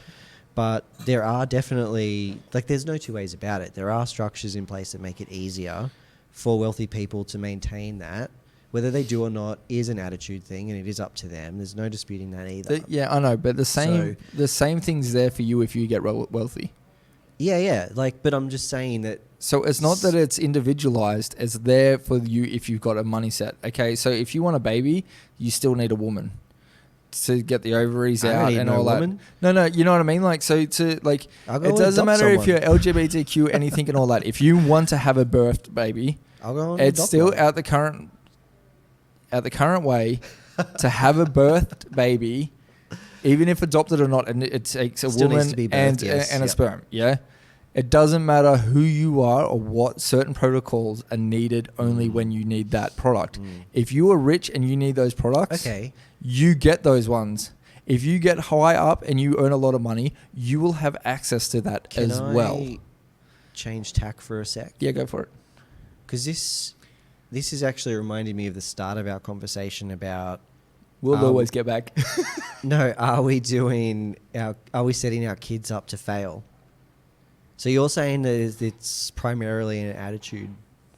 But there are definitely, like, there's no two ways about it. There are structures in place that make it easier for wealthy people to maintain that. Whether they do or not is an attitude thing, and it is up to them. There's no disputing that either. yeah. I know, but the same thing's there for you if you get wealthy. Yeah. Like, but I'm just saying that. So it's not that it's individualized. It's there for you if you've got a money set. Okay, so if you want a baby, you still need a woman to get the ovaries I don't out need and no all woman. that. No, you know what I mean? Like, so to like, I'll go it and doesn't adopt matter if someone. you're LGBTQ, anything and all that. If you want to have a birthed baby, I'll go and it's adopt still one. at the current way to have a birthed baby, even if adopted or not, and it takes a Still needs woman to be birthed, and yes, and a yep. sperm. Yeah, it doesn't matter who you are or what certain protocols are needed. Only when you need that product. If you are rich and you need those products, Okay. you get those ones. If you get high up and you earn a lot of money, you will have access to that Can as I well. change tack for a sec? Yeah, go for it. Because this is actually reminding me of the start of our conversation about. We'll always get back. No, are we setting our kids up to fail? So you're saying that it's primarily an attitude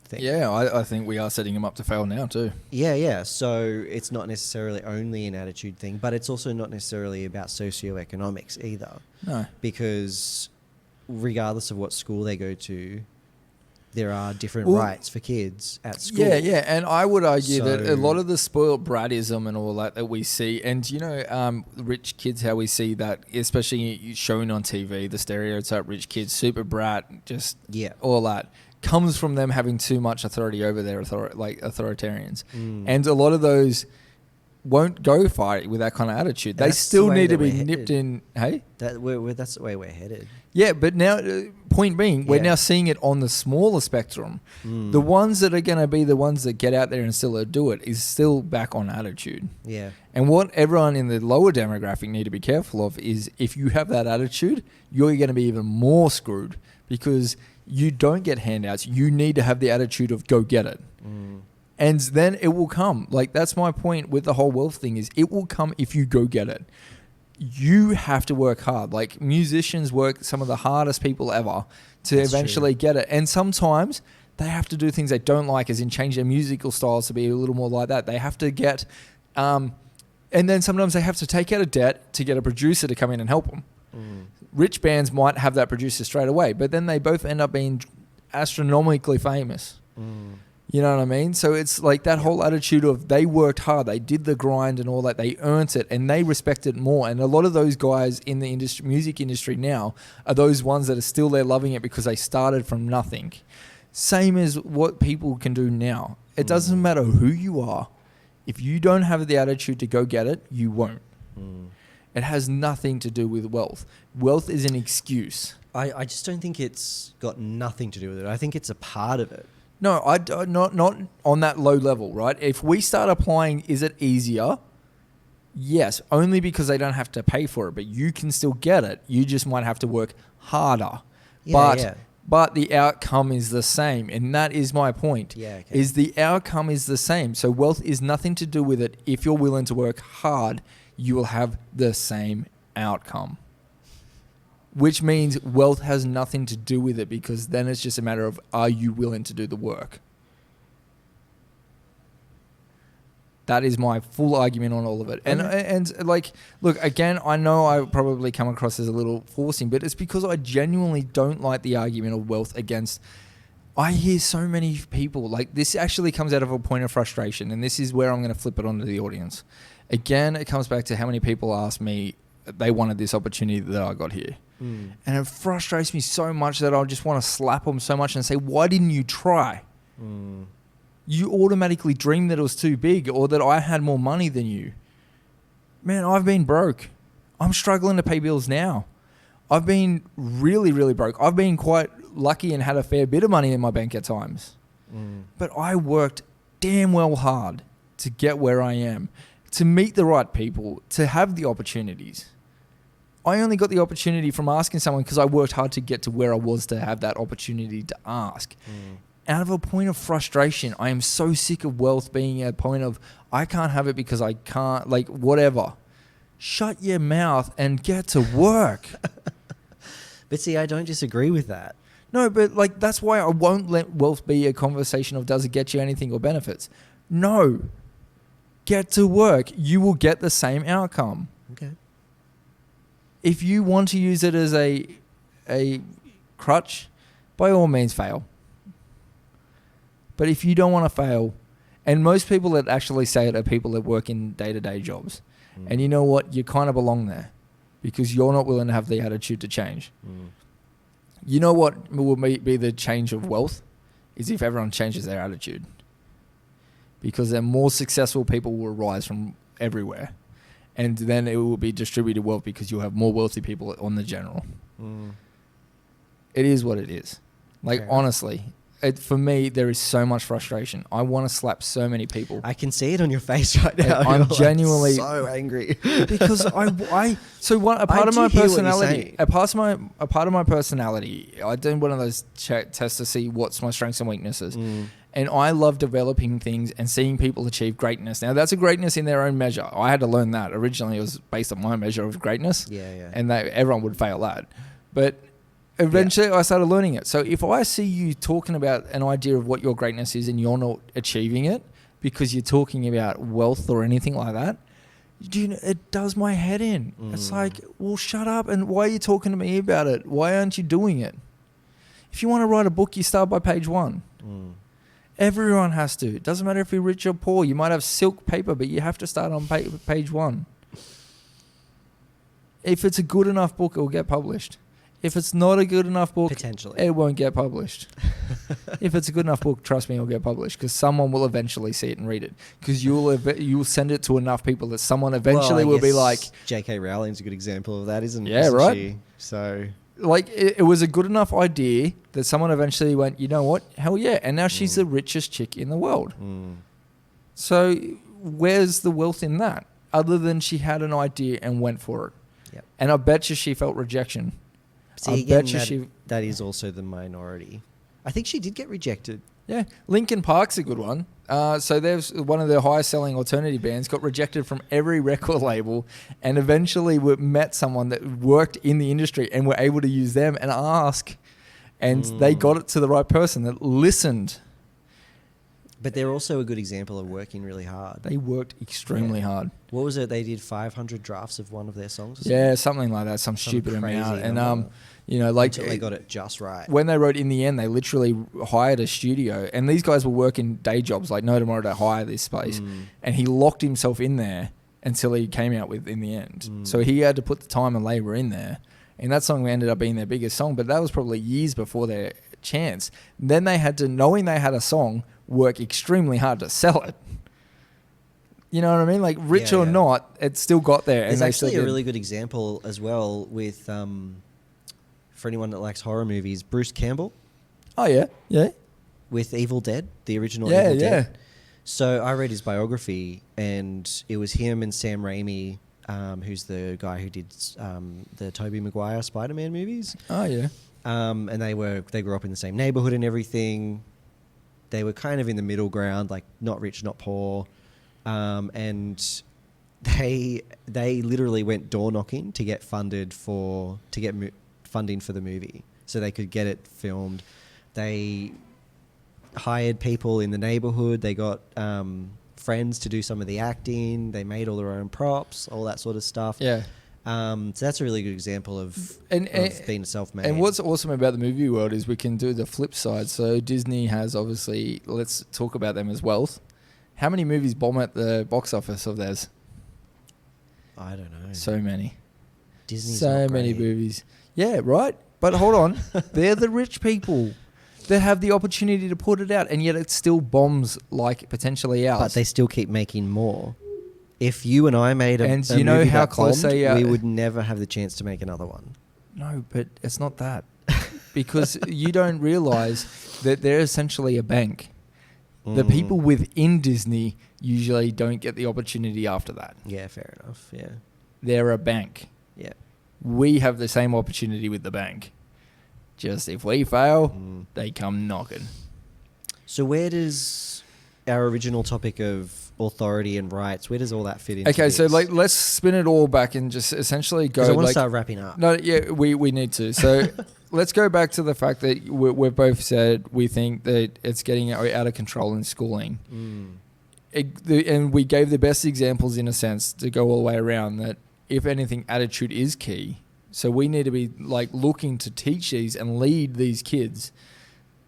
thing. Yeah, I think we are setting him up to fail now too. Yeah. So it's not necessarily only an attitude thing, but it's also not necessarily about socioeconomics either. No. Because regardless of what school they go to, there are different Well, rights for kids at school. Yeah, and I would argue that a So- lot of the spoiled bratism and all that we see, and you know, rich kids, how we see that, especially shown on TV, the stereotype rich kids, super brat, just Yeah. all that, comes from them having too much authority over their authoritarians, Mm. and a lot of those won't go far with that kind of attitude. They That's still the way need to that be we're nipped headed. in. Hey. That's the way we're headed. Yeah, but now, point being, we're Yeah. now seeing it on the smaller spectrum. Mm. The ones that are going to be the ones that get out there and still do it is still back on attitude. Yeah. And what everyone in the lower demographic need to be careful of is if you have that attitude, you're going to be even more screwed because you don't get handouts. You need to have the attitude of go get it. Mm. And then it will come. Like, that's my point with the whole wealth thing is it will come if you go get it. You have to work hard. Like, musicians work some of the hardest people ever to That's eventually get it. And sometimes they have to do things they don't like, as in change their musical styles to be a little more like that. They have to get, and then sometimes they have to take out a debt to get a producer to come in and help them. Mm. Rich bands might have that producer straight away, but then they both end up being astronomically famous. Mm. You know what I mean? So it's like that whole attitude of they worked hard, they did the grind and all that, they earned it and they respect it more. And a lot of those guys in the industry, music industry now are those ones that are still there loving it because they started from nothing. Same as what people can do now. It doesn't matter who you are. If you don't have the attitude to go get it, you won't. Mm. It has nothing to do with wealth. Wealth is an excuse. I just don't think it's got nothing to do with it. I think it's a part of it. No, not on that low level, right? If we start applying, is it easier? Yes, only because they don't have to pay for it, but you can still get it. You just might have to work harder. Yeah. But the outcome is the same, and that is my point. Yeah, okay. Is the outcome is the same. So wealth is nothing to do with it. If you're willing to work hard, you will have the same outcome. Which means wealth has nothing to do with it because then it's just a matter of are you willing to do the work? That is my full argument on all of it. And like, look, again, I know I probably come across as a little forcing, but it's because I genuinely don't like the argument of wealth against. I hear so many people, like, this actually comes out of a point of frustration, and this is where I'm going to flip it onto the audience. Again, it comes back to how many people ask me they wanted this opportunity that I got here. And it frustrates me so much that I just want to slap them so much and say, why didn't you try? You automatically dreamed that it was too big or that I had more money than you. Man, I've been broke. I'm struggling to pay bills now. I've been really, really broke. I've been quite lucky and had a fair bit of money in my bank at times. But I worked damn well hard to get where I am, to meet the right people, to have the opportunities. I only got the opportunity from asking someone because I worked hard to get to where I was to have that opportunity to ask. Out of a point of frustration, I am so sick of wealth being a point of, I can't have it because I can't, like, whatever. Shut your mouth and get to work. But see, I don't disagree with that. No, but like, that's why I won't let wealth be a conversation of does it get you anything or benefits. No. Get to work. You will get the same outcome. Okay. If you want to use it as a crutch, by all means fail. But if you don't want to fail, and most people that actually say it are people that work in day-to-day jobs. And you know what? You kind of belong there because you're not willing to have the attitude to change. You know what will be the change of wealth is if everyone changes their attitude. Because then more successful people will rise from everywhere. And then it will be distributed wealth because you'll have more wealthy people on the general. It is what it is. Like, honestly, for me, there is so much frustration. I want to slap so many people. I can see it on your face right now. I'm genuinely so angry because a part of my personality, I did one of those tests to see what's my strengths and weaknesses. And I love developing things and seeing people achieve greatness. Now, that's a greatness in their own measure. I had to learn that. Originally, it was based on my measure of greatness. And everyone would fail that. But eventually, I started learning it. So if I see you talking about an idea of what your greatness is and you're not achieving it because you're talking about wealth or anything like that, it does my head in. It's like, well, shut up. And why are you talking to me about it? Why aren't you doing it? If you want to write a book, you start by page 1. Everyone has to. It doesn't matter if you're rich or poor. You might have silk paper, but you have to start on page 1. If it's a good enough book, it will get published. If it's not a good enough book, potentially it won't get published. If it's a good enough book, trust me, it'll get published because someone will eventually see it and read it. Because you'll send it to enough people that someone eventually will be like... J.K. Rowling's a good example of that, isn't right? she? So... Like, it was a good enough idea that someone eventually went, you know what? Hell yeah. And now she's the richest chick in the world. So where's the wealth in that? Other than she had an idea and went for it. Yep. And I bet you she felt rejection. See, again, that is also the minority. I think she did get rejected. Yeah. Linkin Park's a good one. So there's one of their highest selling alternative bands got rejected from every record label and eventually met someone that worked in the industry and were able to use them and ask. And they got it to the right person that listened. But they're also a good example of working really hard. They worked extremely hard. What was it? They did 500 drafts of one of their songs? Yeah, something like that. Some stupid amount. And, like... Until they got it just right. When they wrote In the End, they literally hired a studio. And these guys were working day jobs, like no tomorrow to hire this space. And he locked himself in there until he came out with In the End. So he had to put the time and labor in there. And that song ended up being their biggest song. But that was probably years before their chance. Then they had to, knowing they had a song, work extremely hard to sell it. You know what I mean? Like, rich or not, it still got there. There's and actually a really good example as well with, for anyone that likes horror movies, Bruce Campbell. Oh, yeah. Yeah. With Evil Dead, the original Evil Dead. Yeah. So I read his biography, and it was him and Sam Raimi, who's the guy who did the Tobey Maguire Spider-Man movies. Oh, yeah. And they grew up in the same neighborhood and everything. They were kind of in the middle ground, like not rich, not poor. And they literally went door knocking to get funding for the movie so they could get it filmed. They hired people in the neighborhood. They got friends to do some of the acting. They made all their own props, all that sort of stuff. Yeah. So that's a really good example of being self-made. And what's awesome about the movie world is we can do the flip side. So Disney has obviously, let's talk about them as wealth. How many movies bomb at the box office of theirs? I don't know. So many. Disney's so not many great. movies. Yeah, right. But hold on. They're the rich people that have the opportunity to put it out, and yet it still bombs like potentially ours. But they still keep making more. If you and I made a you know movie how that close bombed, they are? we would never have the chance to make another one. No, but it's not that. Because you don't realize that they're essentially a bank. The people within Disney usually don't get the opportunity after that. Yeah, fair enough. Yeah. They're a bank. Yeah. We have the same opportunity with the bank. Just if we fail, they come knocking. So where does our original topic of authority and rights, where does all that fit into Okay, so this? let's spin it all back and just essentially go. 'Cause I want to like, start wrapping up. No, yeah, we need to. So let's go back to the fact that we've both said we think that it's getting out of control in schooling. And we gave the best examples in a sense to go all the way around that if anything, attitude is key. So we need to be like looking to teach these and lead these kids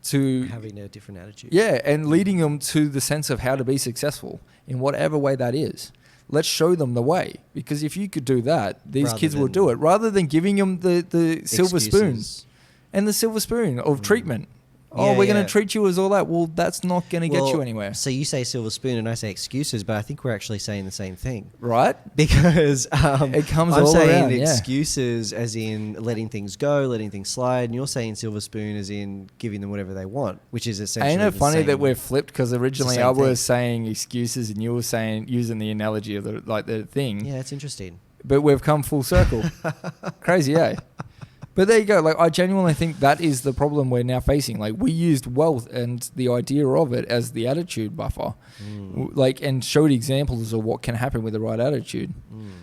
to Having a different attitude. yeah, and leading them to the sense of how to be successful in whatever way that is. Let's show them the way, because if you could do that, these Rather kids will than do it rather than giving them the silver spoon Excuses. and the silver spoon of treatment. Oh, Yeah, we're going yeah. to treat you as all that. Well, that's not going to get Well, you anywhere, So you say silver spoon and I say excuses, but I think we're actually saying the same thing. right? Because It comes I'm all saying around, yeah. excuses as in letting things go, letting things slide, and you're saying silver spoon as in giving them whatever they want, which is essentially Ain't it the funny same. that we're flipped? Because originally same I was thing. saying excuses and you were saying using the analogy of the thing. Yeah, it's interesting. But we've come full circle. Crazy, eh? But there you go. Like, I genuinely think that is the problem we're now facing. Like, we used wealth and the idea of it as the attitude buffer, like, and showed examples of what can happen with the right attitude.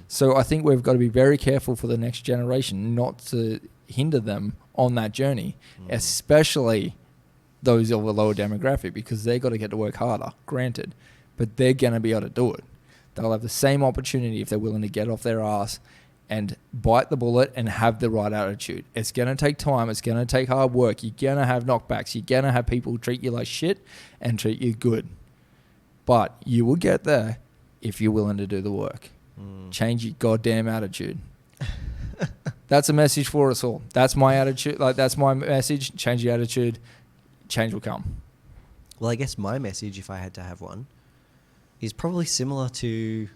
So I think we've got to be very careful for the next generation not to hinder them on that journey, especially those of a lower demographic, because they've got to get to work harder, granted, but they're going to be able to do it. They'll have the same opportunity if they're willing to get off their ass and bite the bullet and have the right attitude. It's going to take time. It's going to take hard work. You're going to have knockbacks. You're going to have people treat you like shit and treat you good. But you will get there if you're willing to do the work. Change your goddamn attitude. That's a message for us all. That's my attitude. Like, that's my message. Change your attitude. Change will come. Well, I guess my message, if I had to have one, is probably similar to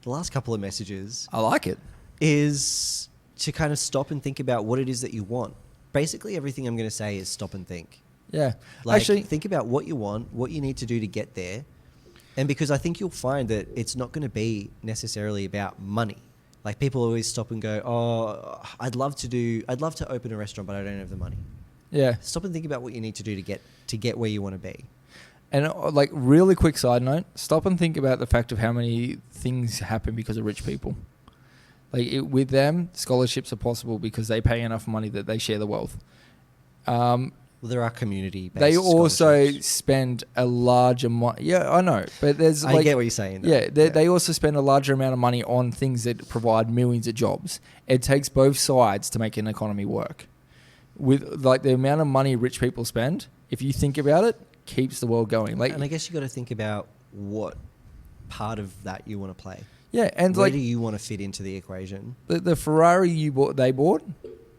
the last couple of messages. I like it. Is to kind of stop and think about what it is that you want. Basically, everything I'm going to say is stop and think. Yeah. Like, Actually, think about what you want, what you need to do to get there. And because I think you'll find that it's not going to be necessarily about money. Like, people always stop and go, oh, I'd love to open a restaurant, but I don't have the money. yeah. Stop and think about what you need to do to get where you want to be. And like, really quick side note, stop and think about the fact of how many things happen because of rich people. Like, with them, scholarships are possible because they pay enough money that they share the wealth. Well, there are community-based They also scholarships. spend a large amount. Yeah, I know, but there's I get what you're saying, though. Yeah, they also spend a larger amount of money on things that provide millions of jobs. It takes both sides to make an economy work. With like the amount of money rich people spend, if you think about it, keeps the world going. Like, And I guess you got to think about what part of that you want to play. yeah, and Where like do you want to fit into the equation? the Ferrari they bought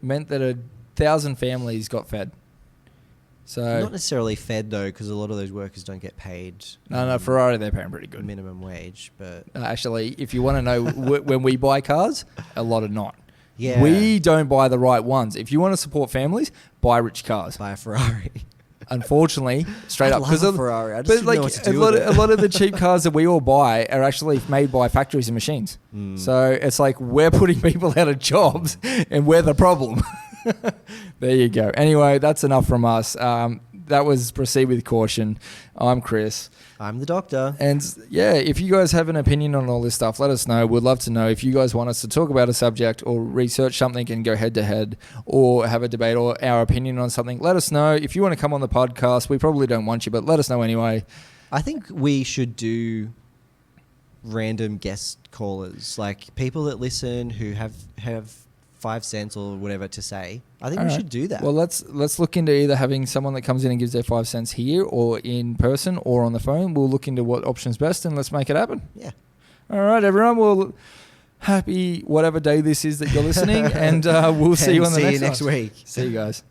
meant that 1,000 families got fed. So Not necessarily fed, though, because a lot of those workers don't get paid no, Ferrari, they're paying pretty good. minimum wage. But Actually, if you want to know, when we buy cars, a lot are not. yeah, We don't buy the right ones. If you want to support families, buy rich cars. buy a Ferrari. Unfortunately, straight I'd up, love a Ferrari. I just but didn't like know what to a do lot, with of, a lot of the cheap cars that we all buy are actually made by factories and machines. So it's like we're putting people out of jobs, and we're the problem. There you go. Anyway, that's enough from us. That was Proceed with Caution. I'm Chris. I'm the doctor. And yeah, if you guys have an opinion on all this stuff, let us know. We'd love to know. If you guys want us to talk about a subject or research something and go head to head or have a debate or our opinion on something, let us know. If you want to come on the podcast, we probably don't want you, but let us know anyway. I think we should do random guest callers, like people that listen who have 5 cents or whatever to say. I think we should do that. Well, let's look into either having someone that comes in and gives their 5 cents here, or in person, or on the phone. We'll look into what option's best, and let's make it happen. Yeah. All right, everyone. Well, happy whatever day this is that you're listening, and we'll see you on the see next you next one. week. See you guys.